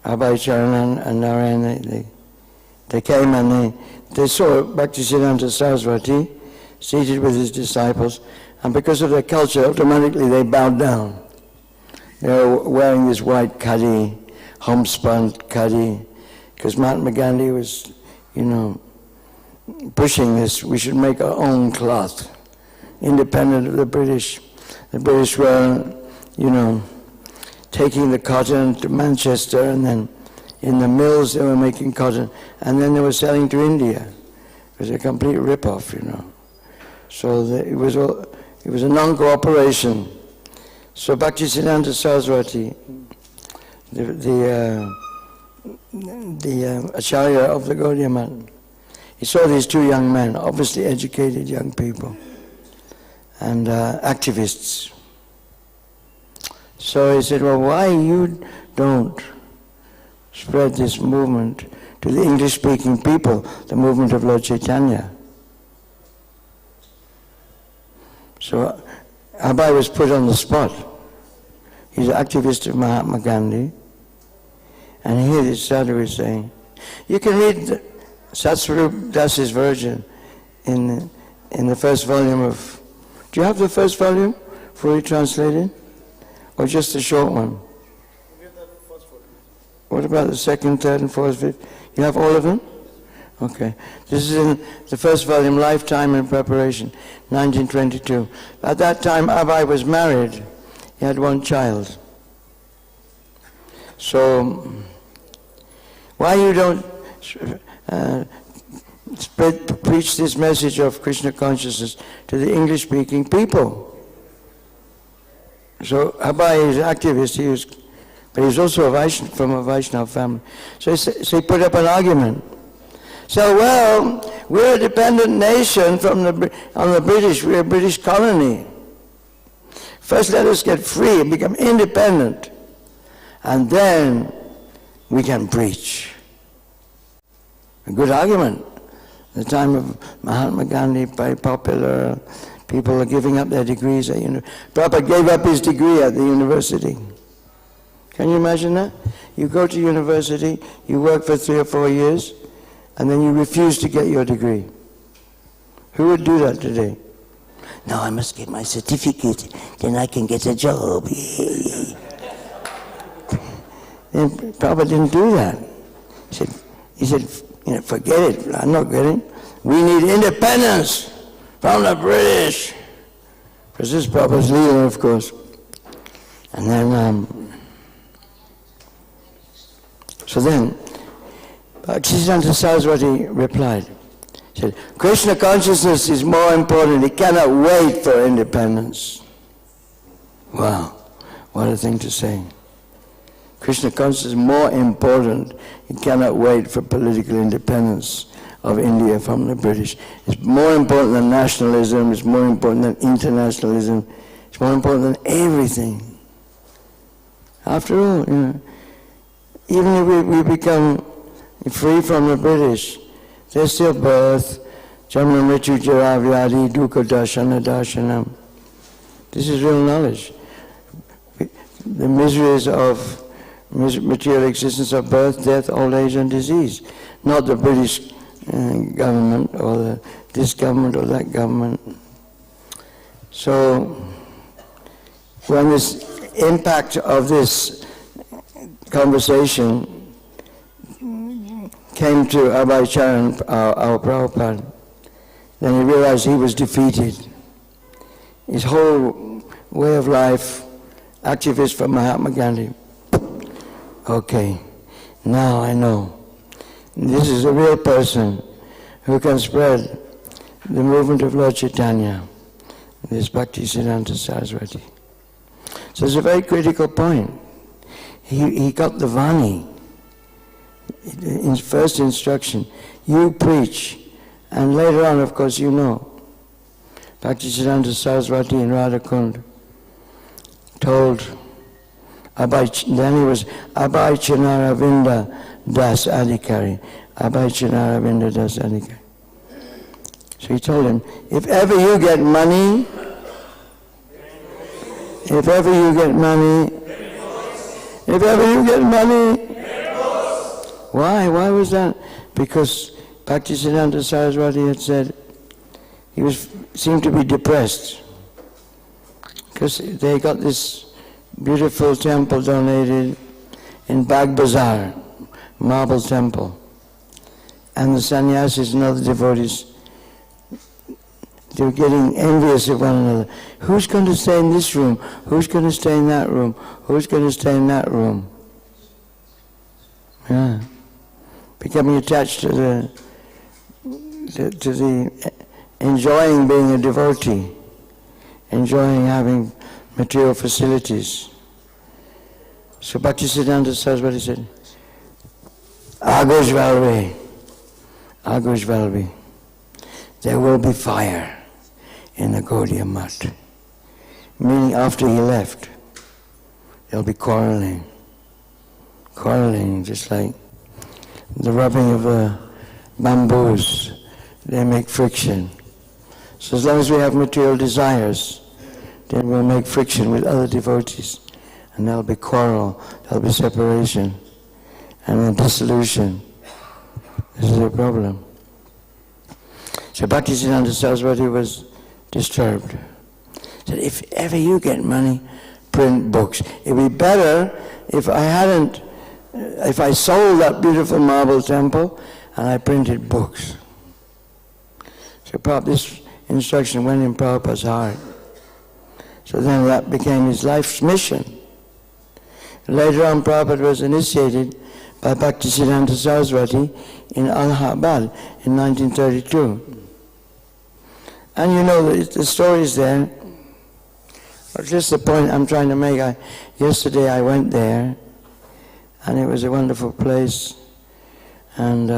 Abhay Charan and Narayan, they came and they saw Bhaktisiddhanta Saraswati seated with his disciples, and because of their culture, automatically they bowed down. They were wearing this white khadi, homespun khadi, because Mahatma Gandhi was, pushing this. We should make our own cloth, independent of the British. The British were, taking the cotton to Manchester, and then in the mills they were making cotton, and then they were selling to India. It was a complete rip-off, So it was a non-cooperation. So Bhaktisiddhanta Saraswati, the Acharya of the Gaudiya Math, he saw these two young men, obviously educated young people, and activists. So he said, well, why you don't spread this movement to the English-speaking people, the movement of Lord Chaitanya? So Abhay was put on the spot. He's an activist of Mahatma Gandhi. And here this sadhu is saying, you can read Satsvarup Das's version in the first volume of... Do you have the first volume fully translated? Or just the short one? We have the first volume. What about the second, third, and fourth, fifth? You have all of them? Okay. This is in the first volume, Lifetime and Preparation, 1922. At that time, Abhay was married. He had one child. So, why you don't preach this message of Krishna consciousness to the English-speaking people? So Abhay is an activist, but he's also from a Vaishnava family. So he put up an argument. So, well, we're a dependent nation on the British. We're a British colony. First let us get free and become independent, and then we can preach. A good argument. The time of Mahatma Gandhi, very popular. People are giving up their degrees. Prabhupada gave up his degree at the university. Can you imagine that? You go to university, you work for 3 or 4 years, and then you refuse to get your degree. Who would do that today? No, I must get my certificate, then I can get a job. Then Prabhupada didn't do that. He said, forget it, I'm not getting. We need independence from the British. Because this is Prabhupada's leader, of course. And then, Bhaktisiddhanta Saraswati replied, he said, Krishna consciousness is more important. It cannot wait for independence. Wow, what a thing to say. Krishna consciousness is more important. It cannot wait for political independence of India from the British. It's more important than nationalism, it's more important than internationalism, it's more important than everything. After all, even if we become free from the British, there's still birth, Janma Mrityu Jara Vyadi Dukkha Darshana Darshanam. This is real knowledge. The miseries of material existence of birth, death, old age and disease. Not the British government or this government or that government. So when this impact of this conversation came to Abhay Charan, our Prabhupada. Then he realized he was defeated. His whole way of life, activist for Mahatma Gandhi. Okay, now I know. This is a real person who can spread the movement of Lord Chaitanya, this Bhaktisiddhanta Saraswati. So it's a very critical point. He got the Vani, in first instruction, you preach, and later on, of course, you know, Bhaktisiddhanta Saraswati and Radha Kund told then he was Abhay Chanaravinda Das Adhikari. Abhay Chanaravinda Das Adhikari. So he told him, if ever you get money, if ever you get money, why? Why was that? Because Bhaktisiddhanta Saraswati had said he seemed to be depressed because they got this beautiful temple donated in Bag Bazaar, marble temple, and the sannyasis and other devotees, they were getting envious of one another. Who's going to stay in this room? Who's going to stay in that room? Who's going to stay in that room? Yeah. Becoming attached to the enjoying being a devotee, enjoying having material facilities. So Bhaktisiddhanta Saraswati said, Agus Valvi, there will be fire in the Gaudiya Math. Meaning after he left, there'll be quarreling, just like the rubbing of the bamboos, they make friction. So as long as we have material desires, then we'll make friction with other devotees, and there'll be quarrel, there'll be separation, and then dissolution. This is a problem. So Bhaktisiddhanta Saraswati was disturbed. He said, if ever you get money, print books. It'd be better if I sold that beautiful marble temple and I printed books. So this instruction went in Prabhupada's heart. So then that became his life's mission. Later on, Prabhupada was initiated by Bhaktisiddhanta Saraswati in Allahabad in 1932. And you know, the story is there. But just the point I'm trying to make, yesterday I went there, and it was a wonderful place, and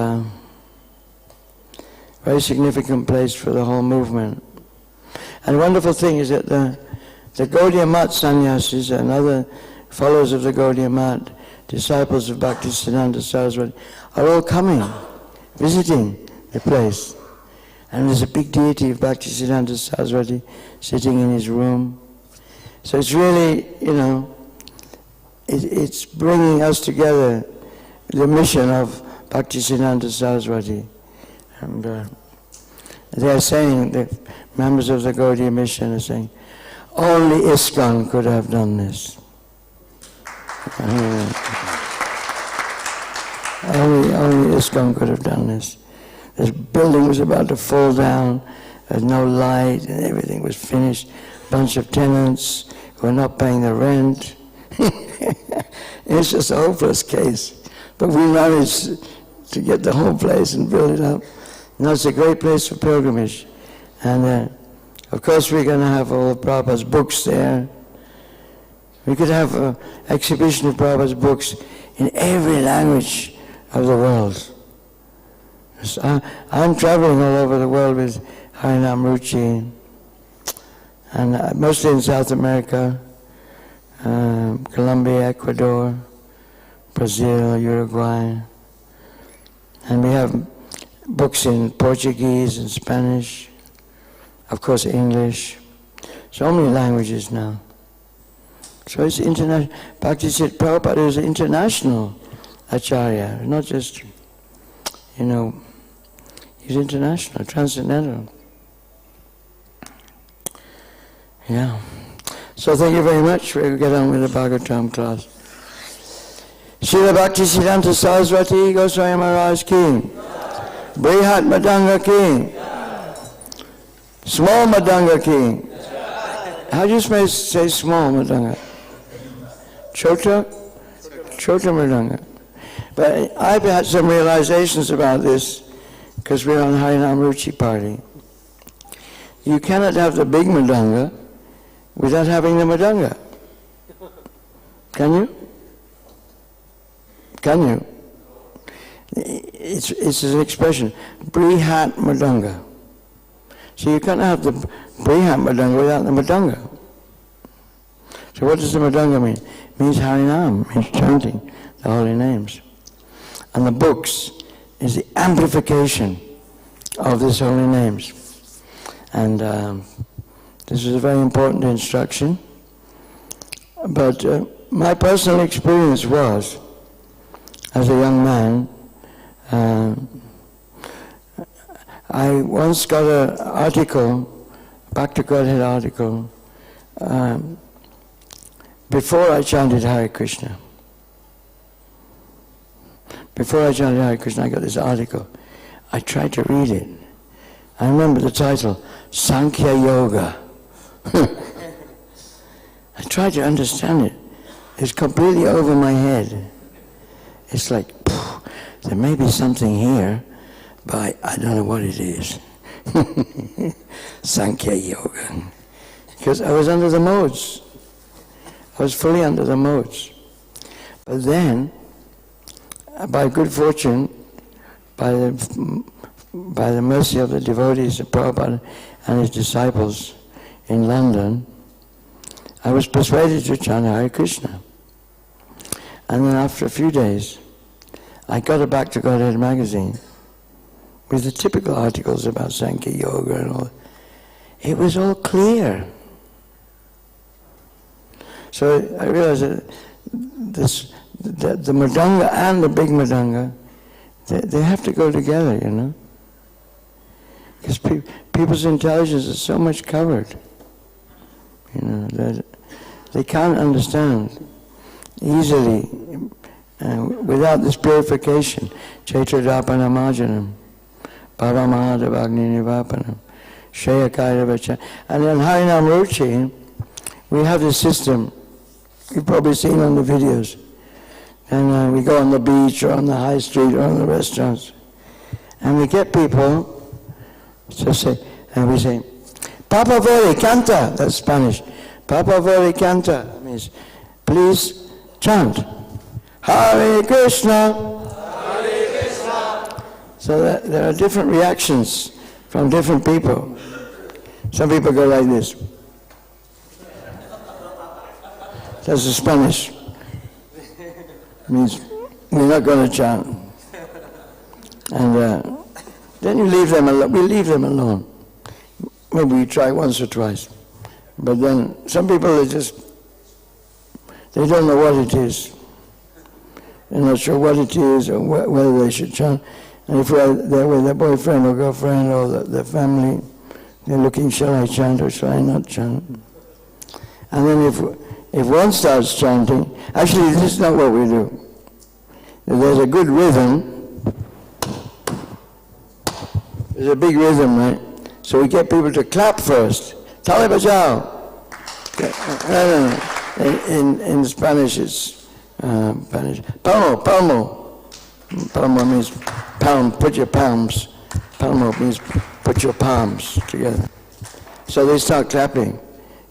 very significant place for the whole movement. And the wonderful thing is that the Gaudiya Math sannyasis and other followers of the Gaudiya Math, disciples of Bhaktisiddhanta Saraswati, are all coming, visiting the place. And there's a big deity of Bhaktisiddhanta Saraswati sitting in his room. So it's really, it's bringing us together, the mission of Bhaktisiddhanta Saraswati. And they're saying, the members of the Gaudiya mission are saying, only Iskcon could have done this. Only Iskcon could have done this. This building was about to fall down, there's no light, and everything was finished. Bunch of tenants who are not paying the rent. It's just a hopeless case. But we managed to get the whole place and build it up. Now it's a great place for pilgrimage. And of course we're going to have all of Prabhupada's books there. We could have an exhibition of Prabhupada's books in every language of the world. I'm traveling all over the world with Harinam Ruchi, and mostly in South America, Colombia, Ecuador, Brazil, Uruguay. And we have books in Portuguese and Spanish, of course English, so many languages now. So it's international. Bhaktisiddhanta Prabhupada is an international acharya, not just, he's international, transcendental. Yeah. So thank you very much. We'll get on with the Bhagavatam class. Srila Bhaktisiddhanta Saraswati Goswami Maharaj ki, Brihat Madanga ki, Small Madanga ki. How do you say small Madanga? Chota? Chota Madanga. But I've had some realizations about this because we're on Harinam Ruchi party. You cannot have the big Madanga without having the Madanga. Can you? Can you? It's an expression, Brihat Madanga. So you can't have the Brihat Madanga without the Madanga. So what does the Madanga mean? It means Harinam, means chanting the holy names. And the books is the amplification of these holy names. And this is a very important instruction. But my personal experience was, as a young man, I once got an article, Back to Godhead article, before I chanted Hare Krishna. Before I chanted Hare Krishna, I got this article. I tried to read it. I remember the title, Sankhya Yoga. I tried to understand it. It's completely over my head. It's like, there may be something here, but I don't know what it is. Sankhya Yoga. Because I was under the modes. I was fully under the modes. But then, by good fortune, by the mercy of the devotees of Prabhupada and his disciples in London, I was persuaded to chant Hare Krishna. And then after a few days, I got a Back to Godhead magazine with the typical articles about Sankhya Yoga and all. It was all clear. So I realized that the Madanga and the big Madanga, they have to go together, you know. Because people's intelligence is so much covered, you know, that they can't understand easily without this purification. Chaitradapana marjanam, paramahadavagni nivapanam, shayakaira vacha. And in Harinam Ruchi, we have this system, you've probably seen on the videos. And we go on the beach or on the high street or on the restaurants. And we get people to say, and we say, Papa Vore, canta, that's Spanish. Papa Vore, canta, means, please chant. Hare Krishna. Hare Krishna. So that there are different reactions from different people. Some people go like this. That's the Spanish. Means we're not going to chant. And then you leave them alone. We leave them alone. Maybe we try once or twice. But then some people they don't know what it is. They're not sure what it is or whether they should chant. And if they're with their boyfriend or girlfriend or their family, they're looking, shall I chant or shall I not chant? And then if one starts chanting, actually this is not what we do. If there's a good rhythm, there's a big rhythm, right? So we get people to clap first. Tale bajao. In Spanish it's palmo, palmo. Palmo means palm, put your palms. Palmo means put your palms together. So they start clapping.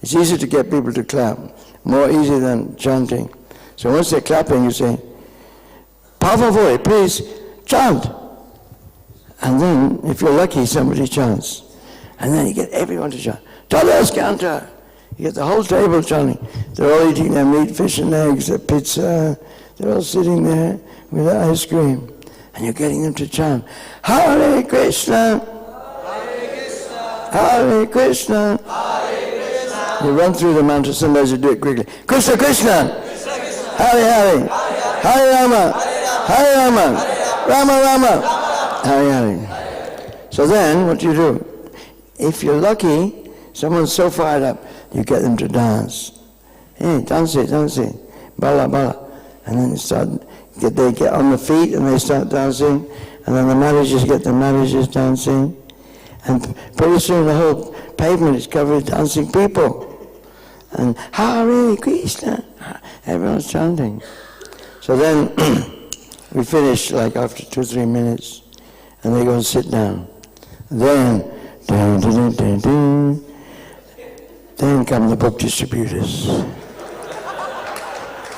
It's easy to get people to clap, more easy than chanting. So once they're clapping, you say, por favor, please chant. And then, if you're lucky, somebody chants. And then you get everyone to chant. Todos canta. You get the whole table chanting. They're all eating their meat, fish and eggs, their pizza. They're all sitting there with their ice cream. And you're getting them to chant, Hare Krishna, Hare Krishna, Hare Krishna. Hare Krishna. You run through the mantra, sometimes you do it quickly. Krishna, Krishna, Krishna Krishna, Hare Hare, Hare Rama, Hare Rama, Rama Rama, Hare Hare. So then, what do you do? If you're lucky, someone's so fired up, you get them to dance. hey, dance it, bala, bala. And then they get on the feet and they start dancing, and then the marriages get the marriages dancing, and pretty soon the whole pavement is covered with dancing people. And Hare Krishna, everyone's chanting. So then we finish like after 2-3 minutes, and they go and sit down. Then, then come the book distributors.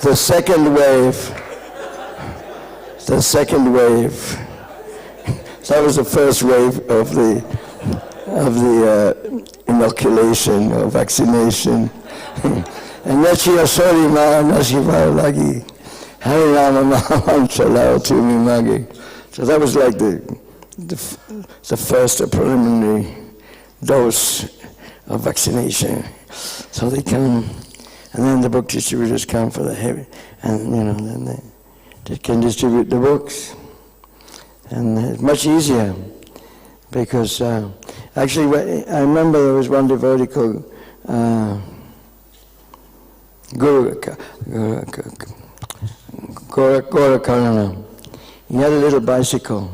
The second wave. That was the first wave of the inoculation or vaccination. And Nachi sorry ma Nashiva lagi. Hare Rama Mahamam Chalao Tumi Magi. So that was like the first preliminary dose of vaccination. So they come, and then the book distributors come for the heavy, and then they can distribute the books. And it's much easier, because actually I remember there was one devotee called Guru Karana. He had a little bicycle,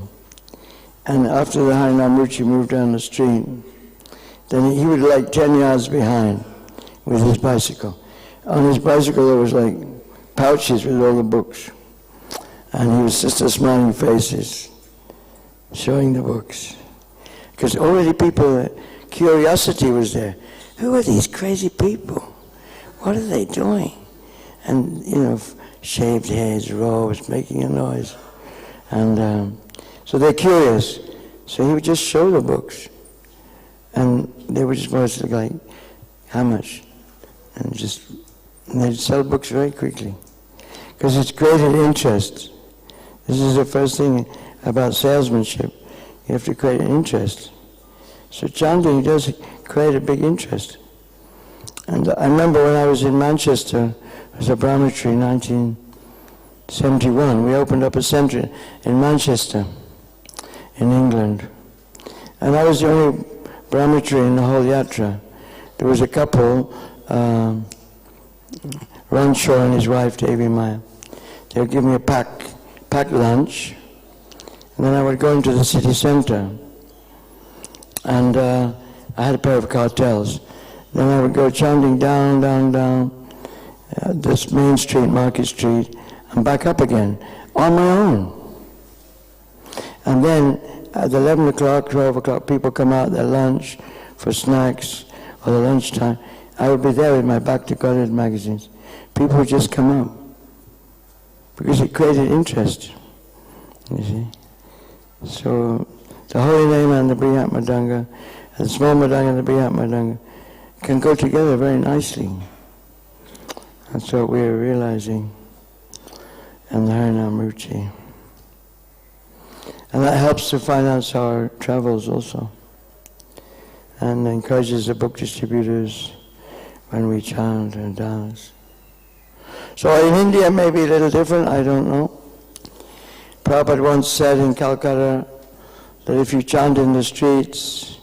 and after the Harinam Ruchi moved down the street, then he was like 10 yards behind with his bicycle. On his bicycle there was like pouches with all the books, and he was just smiling faces, showing the books. Because already curiosity was there. Who are these crazy people? What are they doing? And, shaved heads, robes, making a noise. And so they're curious. So he would just show the books. And they would just want to like, how much? And they'd sell books very quickly. Because it's created interest. This is the first thing about salesmanship. You have to create an interest. So chanting does create a big interest. And I remember when I was in Manchester, it was a brahmachari in 1971. We opened up a center in Manchester, in England. And I was the only brahmachari in the whole yatra. There was a couple, Rancho and his wife, Devi Maya. They would give me a packed lunch, and then I would go into the city center, and I had a pair of cartels. Then I would go chanting down, this main street, Market Street, and back up again, on my own. And then at 11 o'clock, 12 o'clock, people come out their lunch for snacks, or the lunchtime. I would be there with my back to Godhead magazines. People would just come up, because it created interest, you see. So the holy name and the Brihat Madanga, and the small Madanga and the Brihat Madanga can go together very nicely. That's what we're realizing in the Harinam Ruchi. And that helps to finance our travels also, and encourages the book distributors when we chant and dance. So in India it may be a little different, I don't know. Prabhupada once said in Calcutta that if you chant in the streets,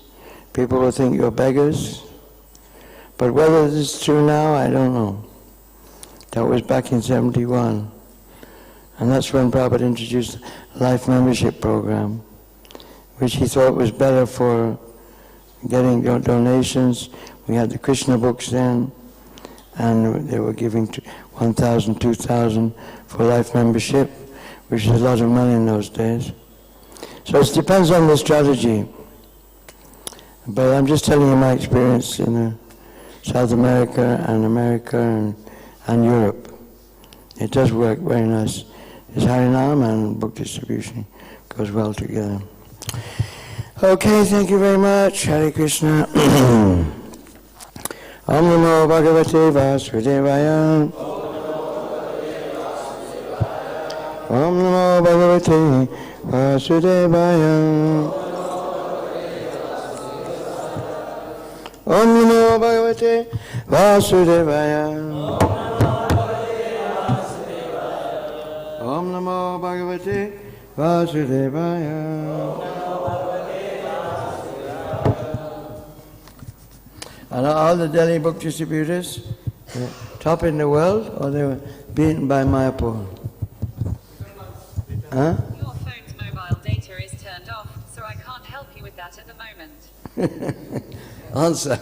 people will think you're beggars. But whether this is true now, I don't know. That was back in 71. And that's when Prabhupada introduced the life membership program, which he thought was better for getting donations. We had the Krishna books then, and they were giving 1,000, 2,000 for life membership, which is a lot of money in those days. So it depends on the strategy. But I'm just telling you my experience in South America and Europe. It does work very nice. It's Harinam and book distribution goes well together. Okay, thank you very much. Hare Krishna. Om Namo Bhagavate Vasudevaya. Om Namo Bhagavate Vasudevaya. Om Namo Bhagavate Vasudevaya. Om Namo Bhagavate Vasudevaya. And all the Delhi book distributors, Yeah. Top in the world, or they were beaten by Mayapur? Huh? Your phone's mobile data is turned off, so I can't help you with that at the moment. Answer.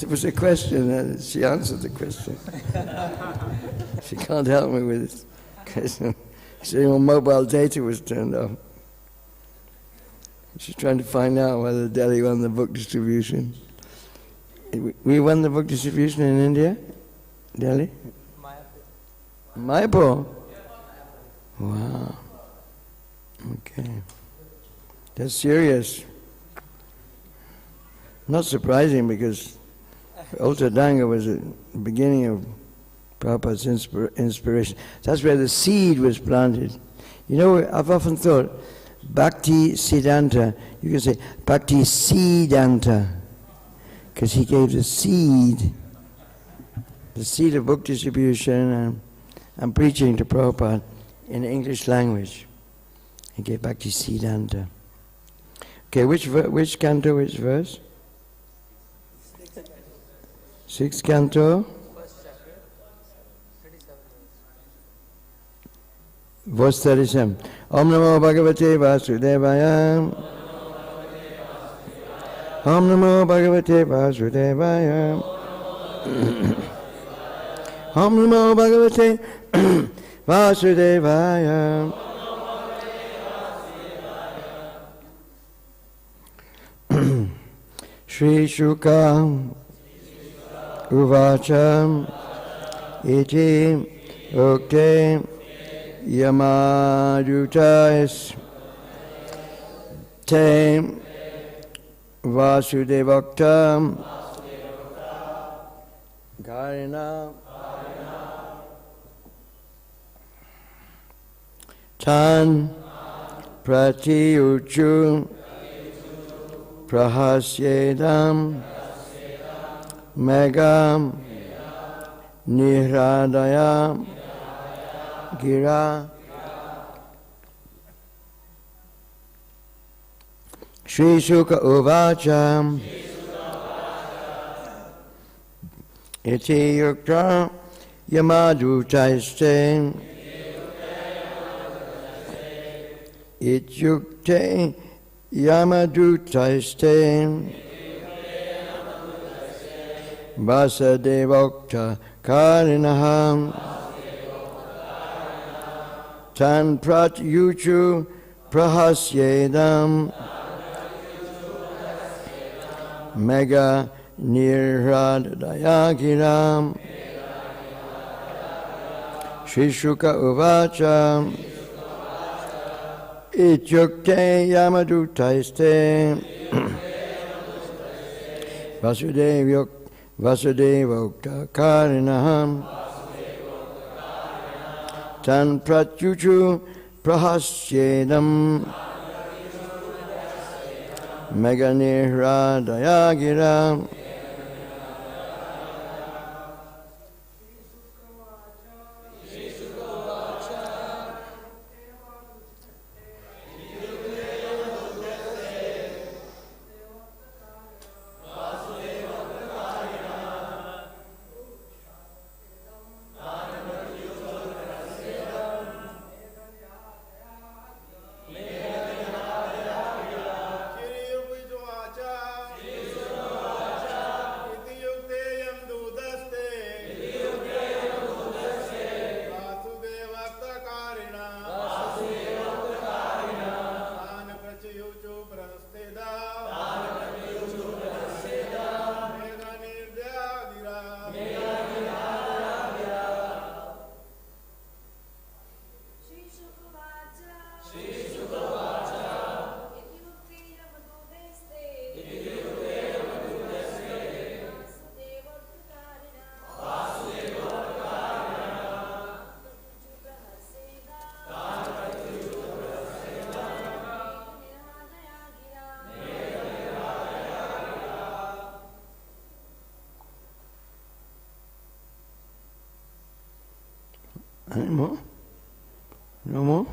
It was a question, she answered the question. She can't help me with this question. She said your mobile data was turned off. She's trying to find out whether Delhi won the book distribution. We won the book distribution in India? Delhi? Mayapur? Wow. Okay. That's serious. Not surprising because Uttadanga was the beginning of Prabhupada's inspiration. That's where the seed was planted. You know, I've often thought, Bhakti Siddhanta, you can say Bhakti Siddhanta, because he gave the seed of book distribution and preaching to Prabhupada in the English language. He gave Bhakti Siddhanta. Okay, which canto, which verse? Sixth canto. Verse 37. Om Namo Bhagavate Vasudevaya. Om Namo Bhagavate Vasudevaya. Om Namo Bhagavate Vasudevaya. Shri Shuka Uvacha Iti Ukte Yamadutais Te Vasudevakta Karina Tan Pratiyuchu Prahasyedam Megam Nihradaya Gira Shri Shuka Uvacha Iti Yukta Yamadutaiste Ityukte Yamadutaiste Vasadevokta Karinaham Tan Prat Yuchu Prahasyedam Mega Nirhadayagiram Shishuka Uvacha Ityukte Yamadutaiste Vasudevokta Karinaham Tan Pratyuchu Prahasyedam Meganihradaya Any more? No more?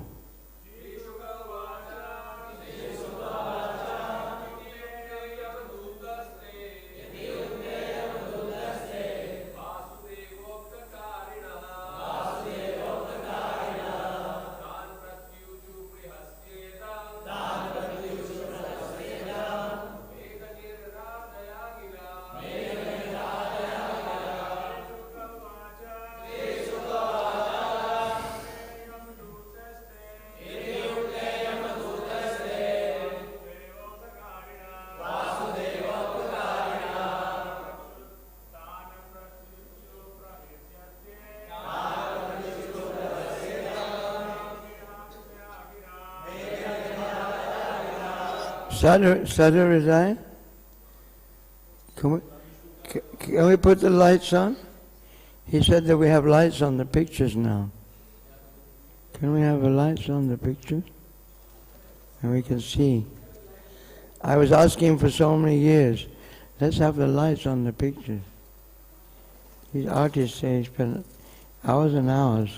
Sadhu resign? Can we put the lights on? He said that we have lights on the pictures now. Can we have the lights on the pictures? And we can see. I was asking for so many years, let's have the lights on the pictures. These artists say spend hours and hours.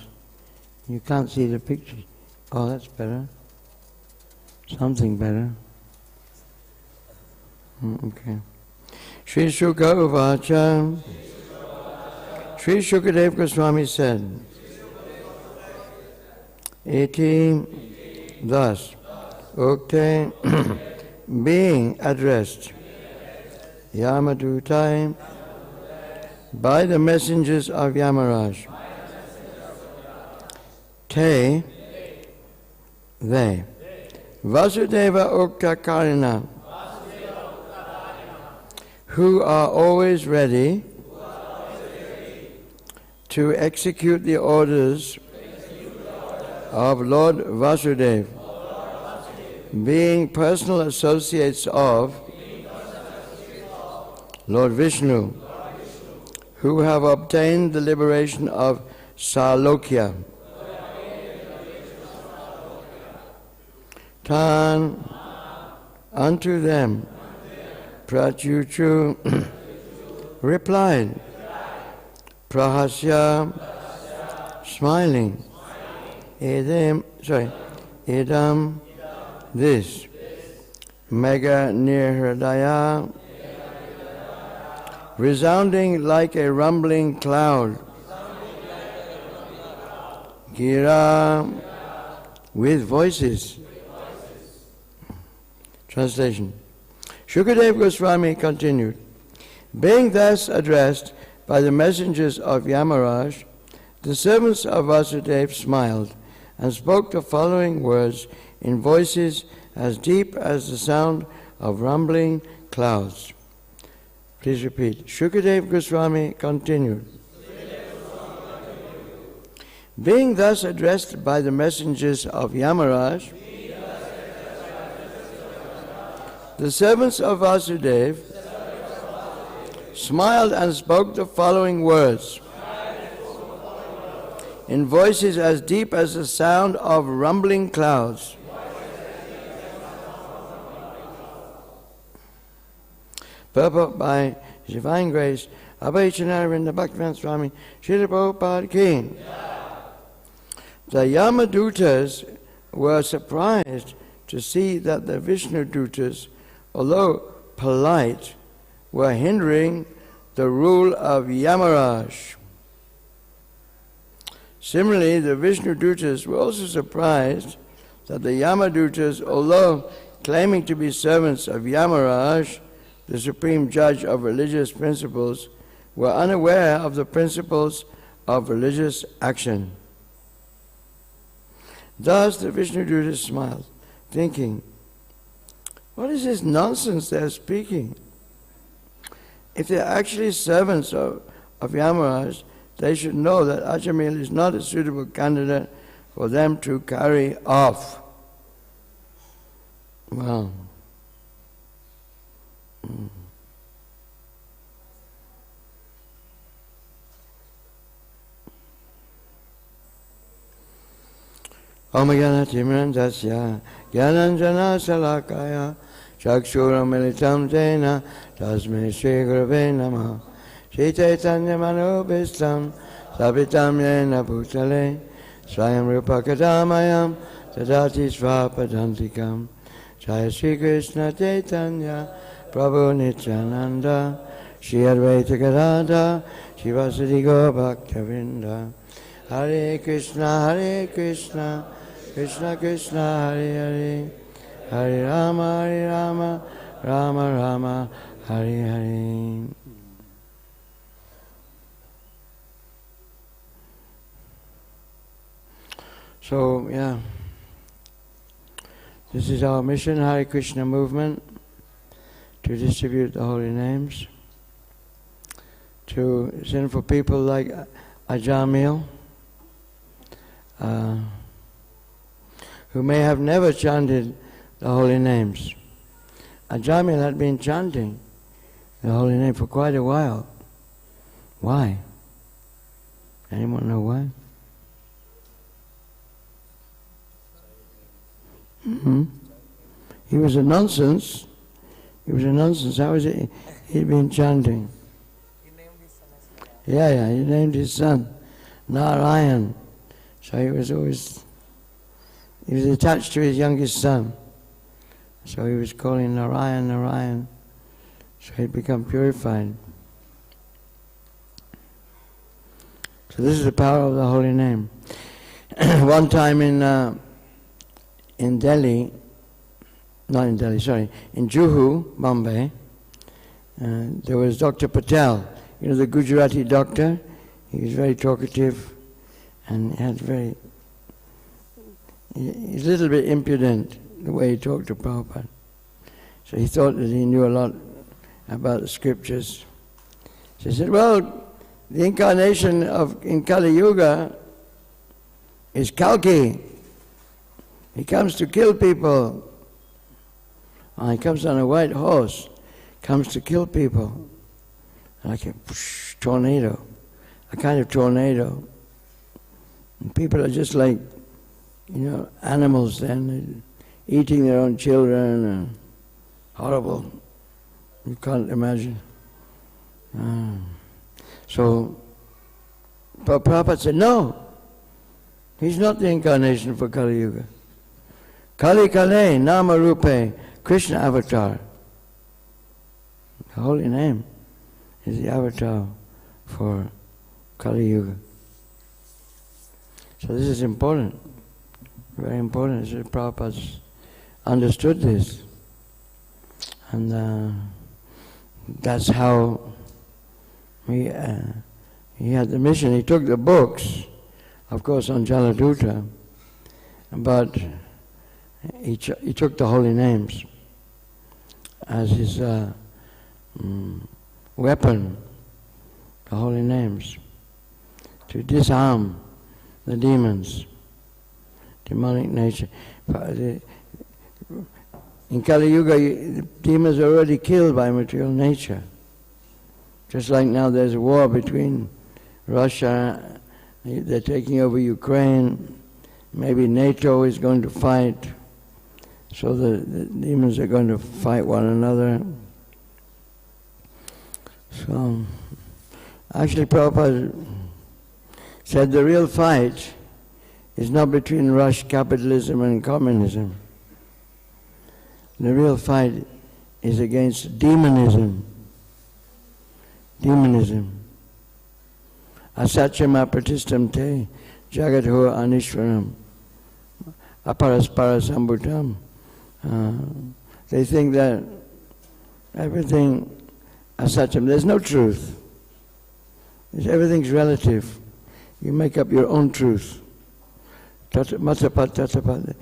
You can't see the pictures. Oh, that's better. Something better. Okay. Shri Shuka Uvacha. Shri Shukadev Goswami said, Iti, thus, Ukte, being addressed, Yamadutai, by the messengers of Yamaraj, Te, they, Vasudeva Ukta Karina, who are always ready to execute the orders of Lord Vasudeva, being personal associates of Lord Vishnu, who have obtained the liberation of Salokya. Tan, unto them, Pratyuchu replied, Prahasya, smiling, Idam, this, Mega Nirhridaya, resounding like a rumbling cloud, Gira, with voices. Translation. Shukadev Goswami continued, being thus addressed by the messengers of Yamaraj, the servants of Vasudeva smiled and spoke the following words in voices as deep as the sound of rumbling clouds. Please repeat. Shukadev Goswami continued. Being thus addressed by the messengers of Yamaraj, the servants of Vasudeva smiled and spoke the following words in voices as deep as the sound of rumbling clouds. Purport by Divine Grace, Abhayachanaravinda Bhaktivedanta Swami, Srila Prabhupada Ki. The Yamadutas were surprised to see that the Vishnu Dutas, although polite, were hindering the rule of Yamaraj. Similarly, the Vishnu Dutas were also surprised that the Yamadutas, although claiming to be servants of Yamaraj, the supreme judge of religious principles, were unaware of the principles of religious action. Thus the Vishnu Dutas smiled, thinking, what is this nonsense they're speaking? If they're actually servants of Yamaraj, they should know that Ajamil is not a suitable candidate for them to carry off. Wow. Om Jana Timran Dasya Gyananjana Salakaya Chakshura Militam Jena Tasme Shri Gurave Namah Shri Chaitanya Manobhistam Sabitam Yena Bhutale Swayam Rupa Kadamayam Tadati Svapadantikam Jaya Shri Krishna Chaitanya Prabhu Nityananda Shri Advaita Gadadha Shri Vasudhi Gaura Bhaktavinda Hare Krishna Krishna Krishna Hare Hare Hare Rama Rama Rama Hare Hare. So, yeah, this is our mission, Hare Krishna movement, to distribute the holy names to sinful people like Ajamil, who may have never chanted the holy names. Ajamil had been chanting the holy name for quite a while. Why? Anyone know why? He was a nonsense. He was a nonsense. How was it? He'd been chanting. He named his son as Narayan. Yeah, he named his son Narayan. So he was attached to his youngest son. So he was calling Narayan, Narayan. So he'd become purified. So this is the power of the holy name. One time in Delhi, not in Delhi, sorry, in Juhu, Bombay, there was Dr. Patel, you know, the Gujarati doctor. He was very talkative and he's a little bit impudent the way he talked to Prabhupada. So he thought that he knew a lot about the scriptures. So he said, well, the incarnation in Kali Yuga is Kalki. He comes to kill people. He comes on a white horse, comes to kill people. Like a tornado, a kind of tornado. And people are just like, animals then, eating their own children, and horrible. You can't imagine. So, but Prabhupada said, no, he's not the incarnation for Kali Yuga. Kali Kale, Nama Rupe, Krishna avatar. The holy name is the avatar for Kali Yuga. So this is important, very important. Prabhupada's understood this. And that's how he had the mission. He took the books, of course, on Jaladuta, but he took the holy names as his weapon, the holy names, to disarm the demons, demonic nature. In Kali Yuga, the demons are already killed by material nature. Just like now there's a war between Russia, they're taking over Ukraine, maybe NATO is going to fight, so the demons are going to fight one another. So, actually Prabhupada said the real fight is not between Russian capitalism and communism. The real fight is against demonism. Demonism. Asatyam apratistam te jagadho anishwaram aparaspara sambutam. They think that everything asatyam, there's no truth. Everything's relative. You make up your own truth. Matapat, tatapat.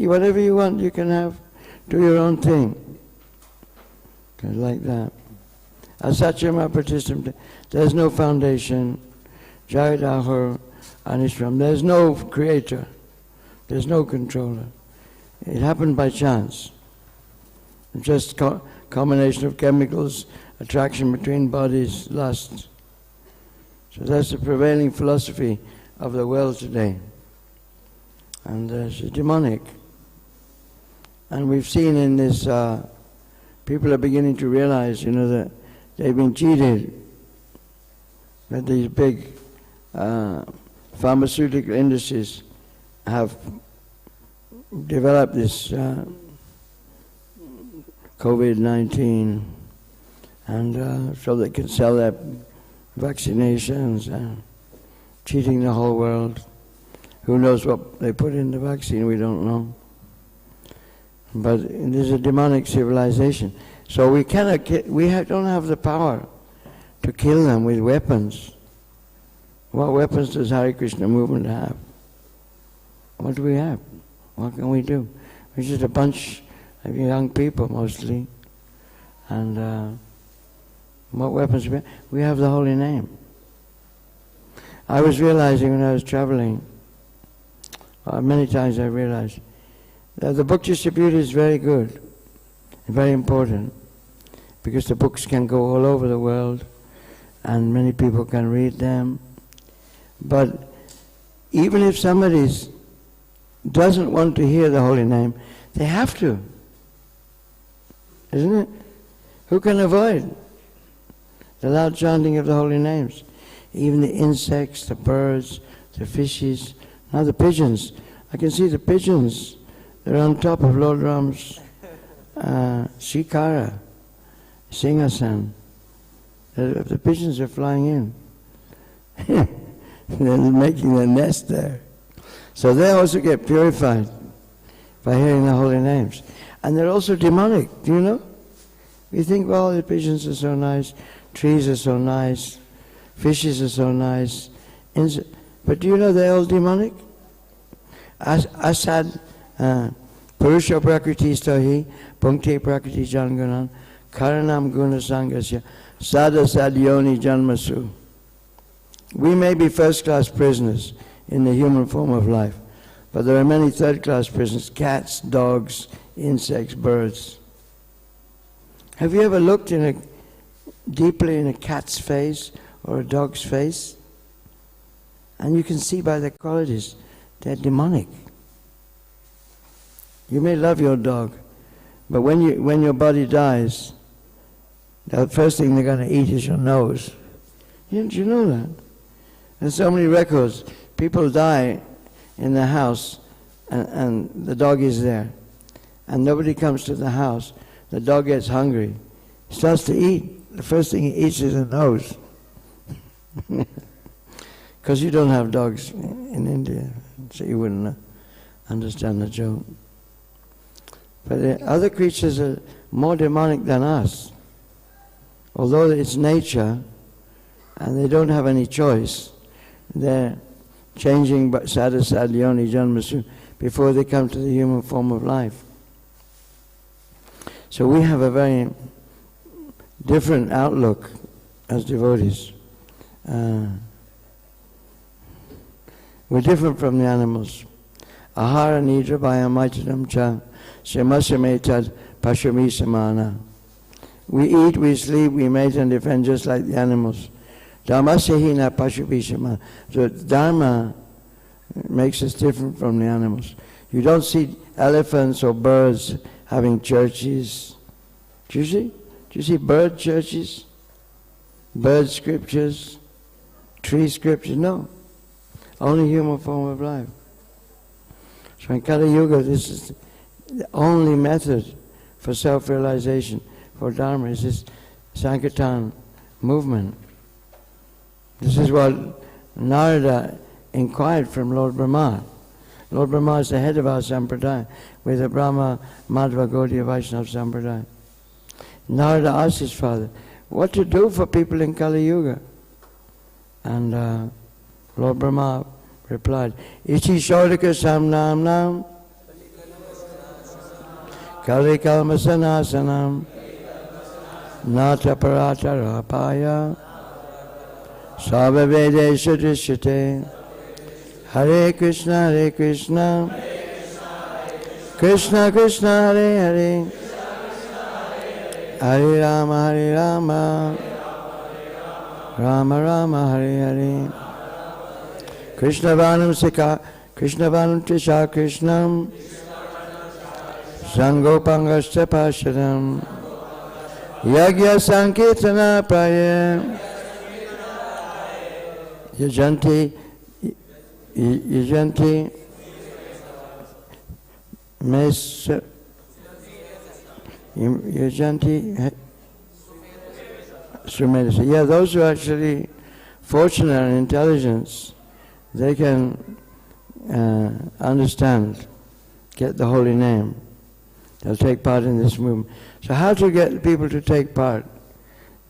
Whatever you want, you can have. Do your own thing. Like that. Asatyam apratistam. There's no foundation. Jagadahar Anishram. There's no creator. There's no controller. It happened by chance. Just combination of chemicals, attraction between bodies, lust. So that's the prevailing philosophy of the world today. And it's demonic. And we've seen in this, people are beginning to realize, that they've been cheated. That these big pharmaceutical industries have developed this COVID-19, and so they can sell their vaccinations and cheating the whole world. Who knows what they put in the vaccine? We don't know. But there's a demonic civilization. So we cannot don't have the power to kill them with weapons. What weapons does Hare Krishna movement have? What do we have? What can we do? We're just a bunch of young people mostly. And what weapons we have? We have the holy name. I was realizing when I was traveling, many times I realized that the book distributor is very good. Very important, because the books can go all over the world and many people can read them. But even if somebody doesn't want to hear the holy name, they have to. Isn't it? Who can avoid the loud chanting of the holy names? Even the insects, the birds, the fishes, now the pigeons. I can see the pigeons. They're on top of Lord Ram's Shikara, Singhasan. The pigeons are flying in. They're making their nest there. So they also get purified by hearing the holy names. And they're also demonic, do you know? We think, well, the pigeons are so nice, trees are so nice, fishes are so nice. But do you know they're all demonic? Asad, Purusha Prakriti Stohi, Punkte Prakriti Jangunan, Karanam Guna Sangasya, Sada Sadyoni Janmasu. We may be first-class prisoners in the human form of life, but there are many third-class prisoners, cats, dogs, insects, birds. Have you ever looked deeply in a cat's face or a dog's face? And you can see by their qualities, they're demonic. You may love your dog, but when your body dies, the first thing they're going to eat is your nose. Didn't you know that? There's so many records. People die in the house and the dog is there. And nobody comes to the house. The dog gets hungry. He starts to eat. The first thing he eats is a nose. Because you don't have dogs in India, so you wouldn't understand the joke. But the other creatures are more demonic than us. Although it's nature, and they don't have any choice, they're changing Sada Sadyoni Janmasu before they come to the human form of life. So we have a very different outlook as devotees. We're different from the animals. Ahara nidra bhayamaitadam cha shemasametad pashami samana. We eat, we sleep, we mate and defend just like the animals. Dharmasya pashupi samana. So dharma makes us different from the animals. You don't see elephants or birds having churches. Do you see? Do you see bird churches? Bird scriptures? Tree scriptures? No. Only human form of life. So in Kali Yuga, this is the only method for self-realization, for Dharma, is this Sankirtan movement. This is what Narada inquired from Lord Brahma. Lord Brahma is the head of our Sampradaya. We're the Brahma, Madhva, Gaudiya, Vaishnava Sampradaya. Narada asked his father, what to do for people in Kali Yuga? And Lord Brahma replied, Ichi Shodaka Samnam Nam Kali Kalmasanasanam Nata Parata Rapaya Sava Vedesha Drishyate Hare Krishna Krishna Krishna Hare Hare Hare Rama Rama Rama Hare Hare Krishna Vanam Tisha Krishnam Sangopangashta Pashadam Yagya Sankirtana Praya Yajanti Mes Yajanti Sumedasa. Yeah, those who are actually fortunate and intelligent, they can understand, get the holy name. They'll take part in this movement. So how to get people to take part?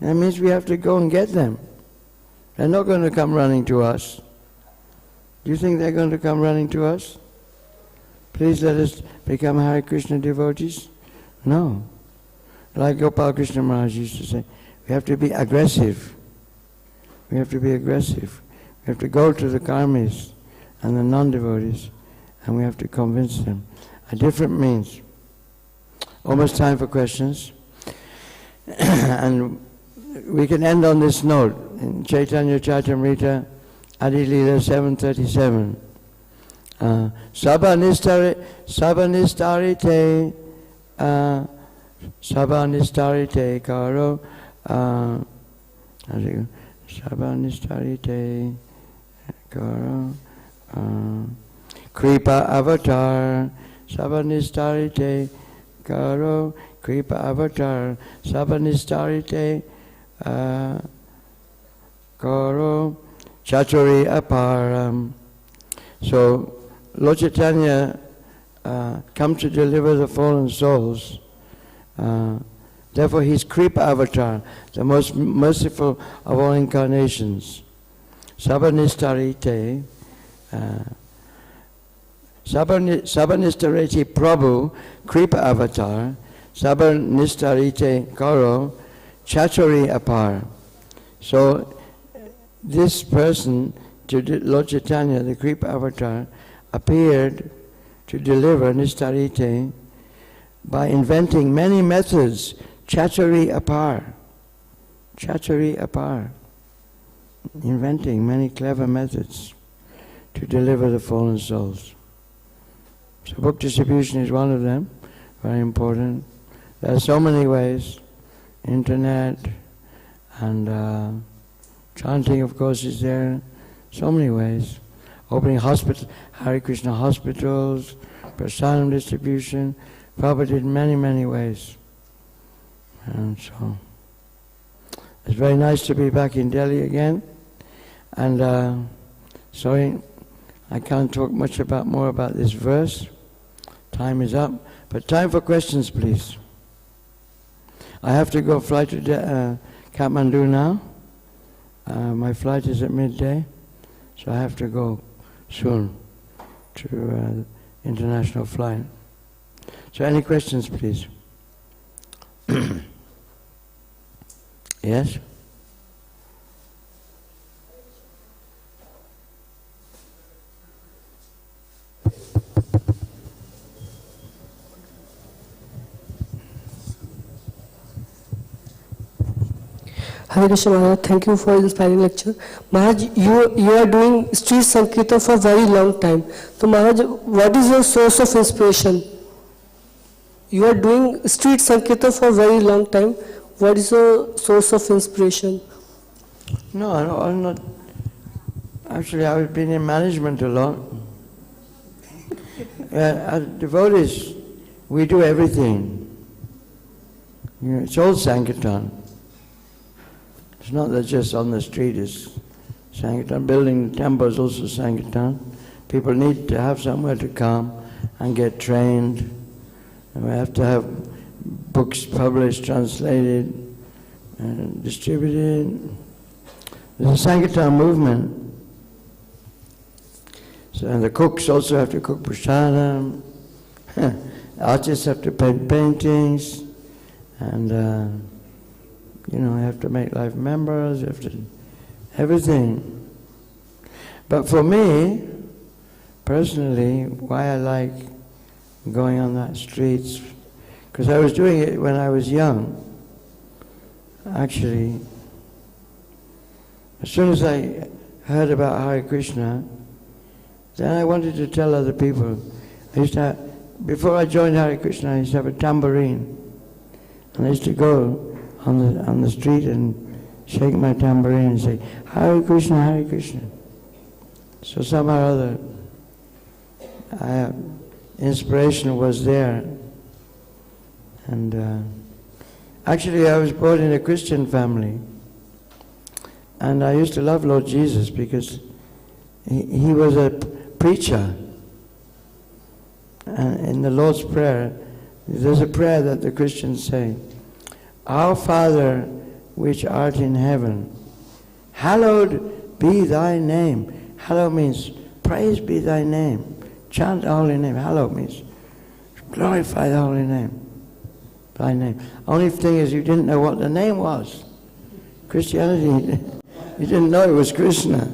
That means we have to go and get them. They're not going to come running to us. Do you think they're going to come running to us? Please let us become Hare Krishna devotees? No. Like Gopal Krishna Maharaj used to say, we have to be aggressive. We have to be aggressive. We have to go to the karmis and the non-devotees, and we have to convince them. A different means. almost time for questions. And we can end on this note in Chaitanya Charitamrita, Adi Leela 737. Sabanistarite karo Sabanistarite karo Kripa avatar Sabanistarite karo Kripa avatar Sabanistarite karo Chaturi aparam. So Lord Chaitanya come to deliver the fallen souls. Therefore he's Kripa avatar, the most merciful of all incarnations. Sabanistarite Sabanistarite Prabhu Kripa avatar Sabanistarite Karo Chaturi apar. So this person, Lord Chaitanya, the Kripa avatar, appeared to deliver Nistarite by inventing many methods, Chaturi apar, inventing many clever methods to deliver the fallen souls. So book distribution is one of them, very important. There are so many ways, internet and chanting of course is there, so many ways. Opening Hare Krishna hospitals, prasadam distribution. Prabhupada did many, many ways. And so, it's very nice to be back in Delhi again. And sorry, I can't talk much more about this verse. Time is up. But time for questions, please. I have to go fly to Kathmandu now. My flight is at midday, so I have to go soon to international flight. So any questions, please? Yes? Hare Krishna Maharaj, thank you for this inspiring lecture. Maharaj, you are doing street Sankirtan for a very long time. So Maharaj, what is your source of inspiration? You are doing street Sankirtan for a very long time. What is your source of inspiration? No, I'm not. Actually, I've been in management a lot. As devotees, we do everything. It's all Sankirtan. It's not that just on the street is Sankirtan. Building the temple is also Sankirtan. People need to have somewhere to come and get trained. And we have to have books published, translated, and distributed. There's a Sankirtan movement. So, and the cooks also have to cook prasadam. Artists have to paint paintings. And you have to make life members, you have to, everything. But for me, personally, why I like going on that streets, because I was doing it when I was young. Actually, as soon as I heard about Hare Krishna, then I wanted to tell other people. I used to have, before I joined Hare Krishna, I used to have a tambourine. And I used to go on the street and shake my tambourine and say, Hare Krishna, Hare Krishna. So somehow or other, inspiration was there. And actually I was born in a Christian family. And I used to love Lord Jesus because he was a preacher. And in the Lord's Prayer, there's a prayer that the Christians say, Our Father, which art in heaven, hallowed be thy name. Hallowed means, praise be thy name. Chant the holy name. Hallowed means, glorify the holy name. Thy name. Only thing is, you didn't know what the name was. Christianity, you didn't know it was Krishna.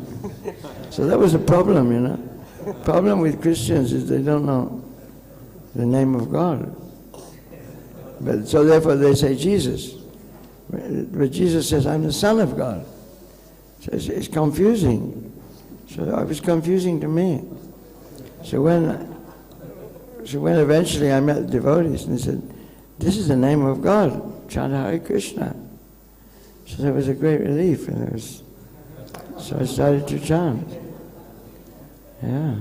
So that was a problem, Problem with Christians is they don't know the name of God. But so therefore they say Jesus. But Jesus says, I'm the Son of God. So it's confusing. So it was confusing to me. So when eventually I met the devotees and they said, this is the name of God, chant Hare Krishna. So that was a great relief. And so I started to chant. Yeah.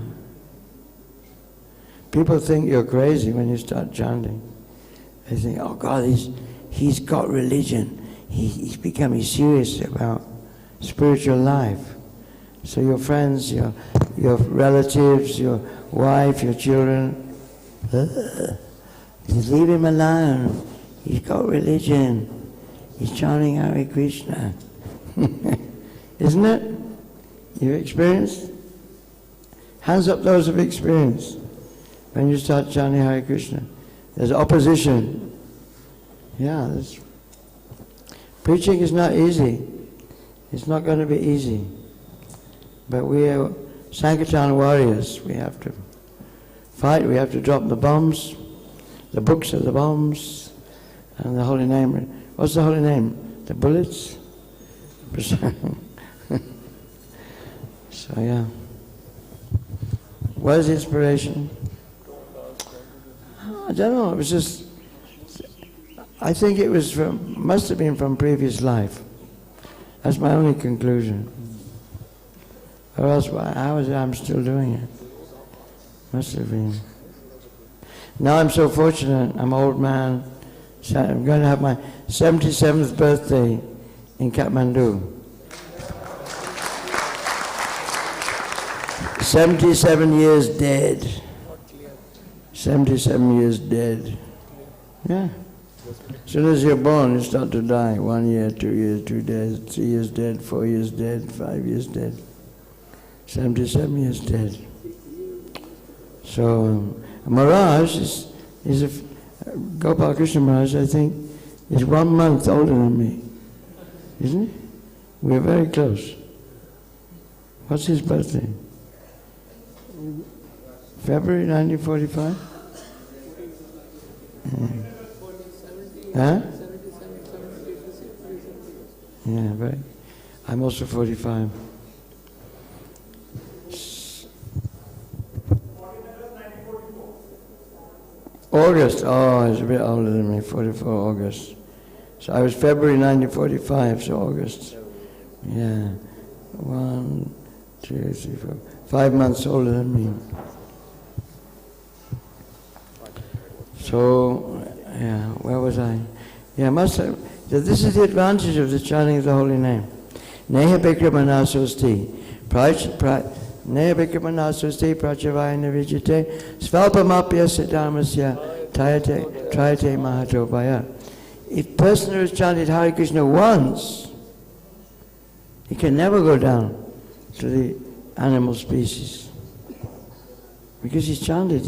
People think you're crazy when you start chanting. They think, oh God, he's got religion. He's becoming serious about spiritual life. So your friends, your relatives, your wife, your children, just leave him alone. He's got religion. He's chanting Hare Krishna. Isn't it? You've experienced? Hands up those who've experienced. When you start chanting Hare Krishna, there's opposition. Yeah, preaching is not easy. It's not going to be easy. But we are Sankirtan warriors. We have to fight. We have to drop the bombs. The books are the bombs. And the holy name. What's the holy name? The bullets? So yeah. What is inspiration? I don't know. It was just. I think it was must have been from previous life. That's my only conclusion. Or else, how is it I'm still doing it? Must have been. Now I'm so fortunate. I'm an old man. So I'm going to have my 77th birthday in Kathmandu. 77 years dead. 77 years dead. Yeah. As soon as you're born, you start to die. 1 year, 2 years, 2 days, 3 years dead, 4 years dead, 5 years dead. 77 years dead. So Maharaj is Gopal Krishna Maharaj, I think, is 1 month older than me. Isn't he? We're very close. What's his birthday? February 1945? Huh? Yeah, right. I'm also 45. August, oh, he's a bit older than me, 44 August. So I was February 1945, so August. Yeah. 1, 2, 3, 4. 5 months older than me. So, yeah, where was I? Yeah, must have. So this is the advantage of the chanting of the holy name. Neha Bikramanasosti. Neha Bikramanasosti Prachavayana Vijite Svalpamapya Siddhamasya Trayate Mahatobhaya. If a person who has chanted Hare Krishna once, he can never go down to the animal species. Because he's chanted,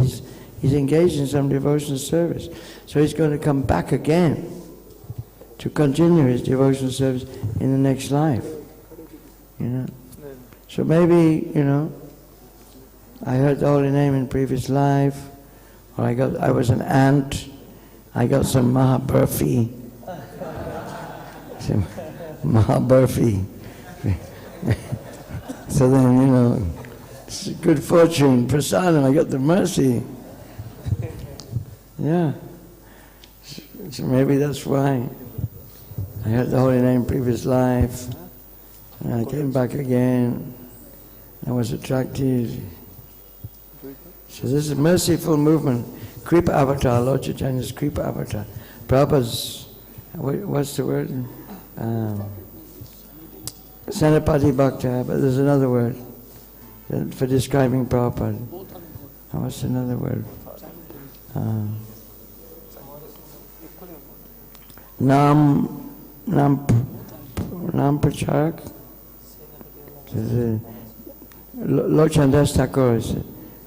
he's engaged in some devotional service. So he's going to come back again to continue his devotional service in the next life. You know. So maybe, you know, I heard the holy name in previous life, or I was an ant, I got some Mahaburfi. Some Mahaburfi. So then, you know, it's good fortune, prasadam, I got the mercy. Yeah. So maybe that's why. I heard the holy name previous life, and I came back again. I was attracted. So this is merciful movement. Kripa avatar, Lord Chaitanya's Kripa avatar. Prabhupada's, what's the word? Sanapati Bhakta, but there's another word for describing Prabhupada. What's another word? Nam Pracharak. Lord Chandas Thakur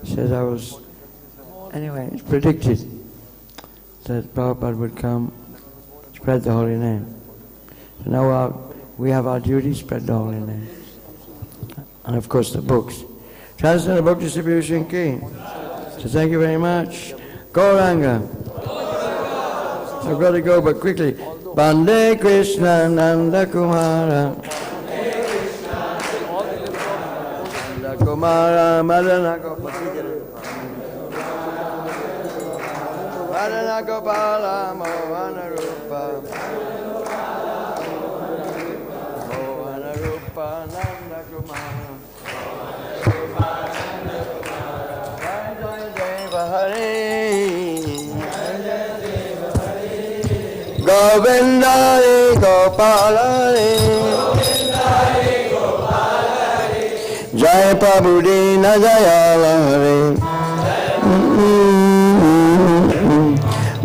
says I was, anyway, it's predicted that Prabhupada would come, spread the holy name. So now we have our duty, spread the holy name. And of course the books. Transcendental Book Distribution Key. So thank you very much. Gauranga. I've got to go, but quickly. Bande Krishna Nanda Kumara. Nanda Kumara Madana Madana Gopala Mohana Rupa. Mohana Rupa Nanda Kumara. Hare Govinda Hare Gopala Hare Jaya Prabhu Dina Jaya Hare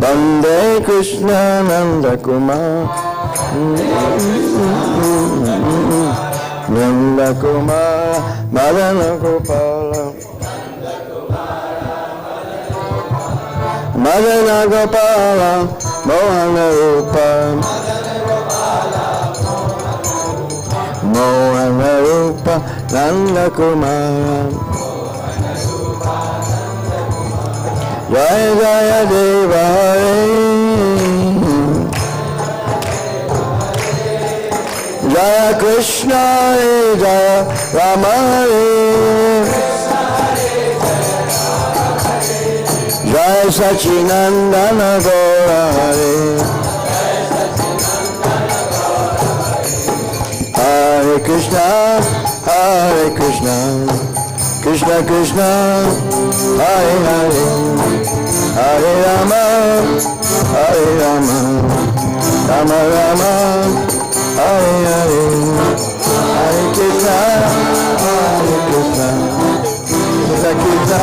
Bande Krishna Nanda Kumar Nanda Kumar Madana Gopala Madana Gopala Mohana Rupa Mohana Rupa Nanda Kumara Jaya Jaya Deva Hare Jaya Krishna Hare Jaya Rama Hare Jaya Sachinandana Gaura Hare Hare Krishna Krishna Krishna Hare Hare Hare Rama Rama Rama Hare Hare Hare Krishna Krishna Krishna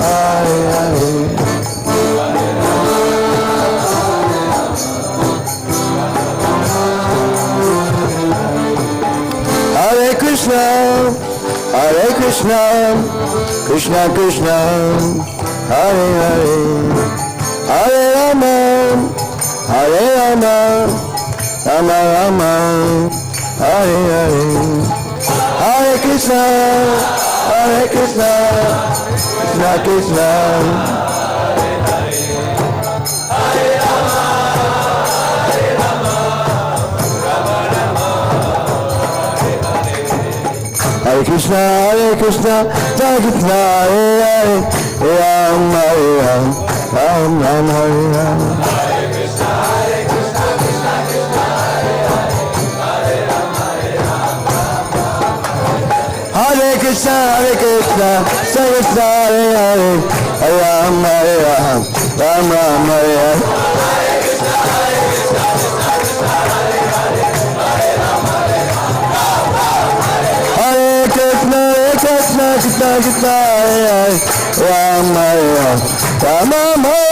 Hare Hare Hare Krishna Krishna Krishna Hare Hare Hare Rama Rama Rama Hare Hare Hare Krishna Krishna Krishna Hare Krishna, Hare Krishna, Hare Hare, Ram Hare Ram, Ram Ram Hare Ram. Hare Krishna, Krishna Krishna, Hare Hare, Hare Ram, Hare Ram, Hare Krishna, Krishna Krishna, Hare Hare, Hare Ram, Hare Ram, Ram Ram Hare Hare. Hare Krishna, Krishna Krishna, Hare Hare, Hare Ram, Hare Ram, Hare Krishna, Krishna Krishna, Hare Hare, Ram Hare Ram, Ram Ram Hare.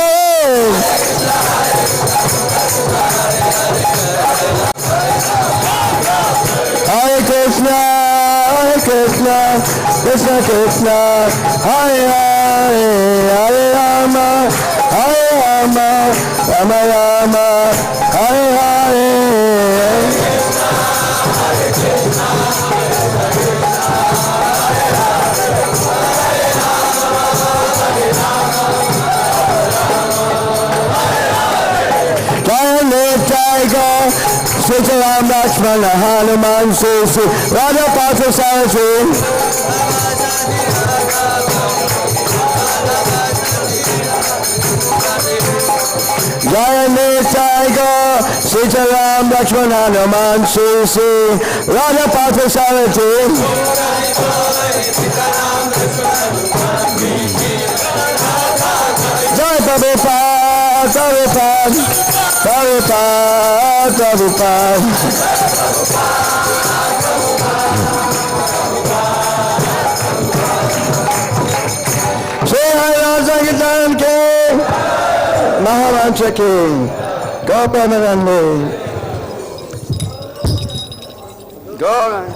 Hare Krishna, Krishna Krishna, Hare Hare, Hare Rama, Hare Rama, Rama Rama, Hare Hare. Sitaram Lakshmana Hanuman Sisi Radha Parthasarthi Jaya Nitaiga Sitaram Lakshmana Hanuman Sisi Radha Parthasarthi Jai Prabhupada Prabhupada Shri Hare Sankirtan ke Maharaj ke Gopamanande Goran.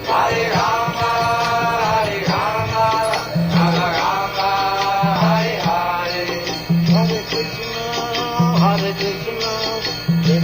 Hare Rama, Rama Rama, Hare Krishna,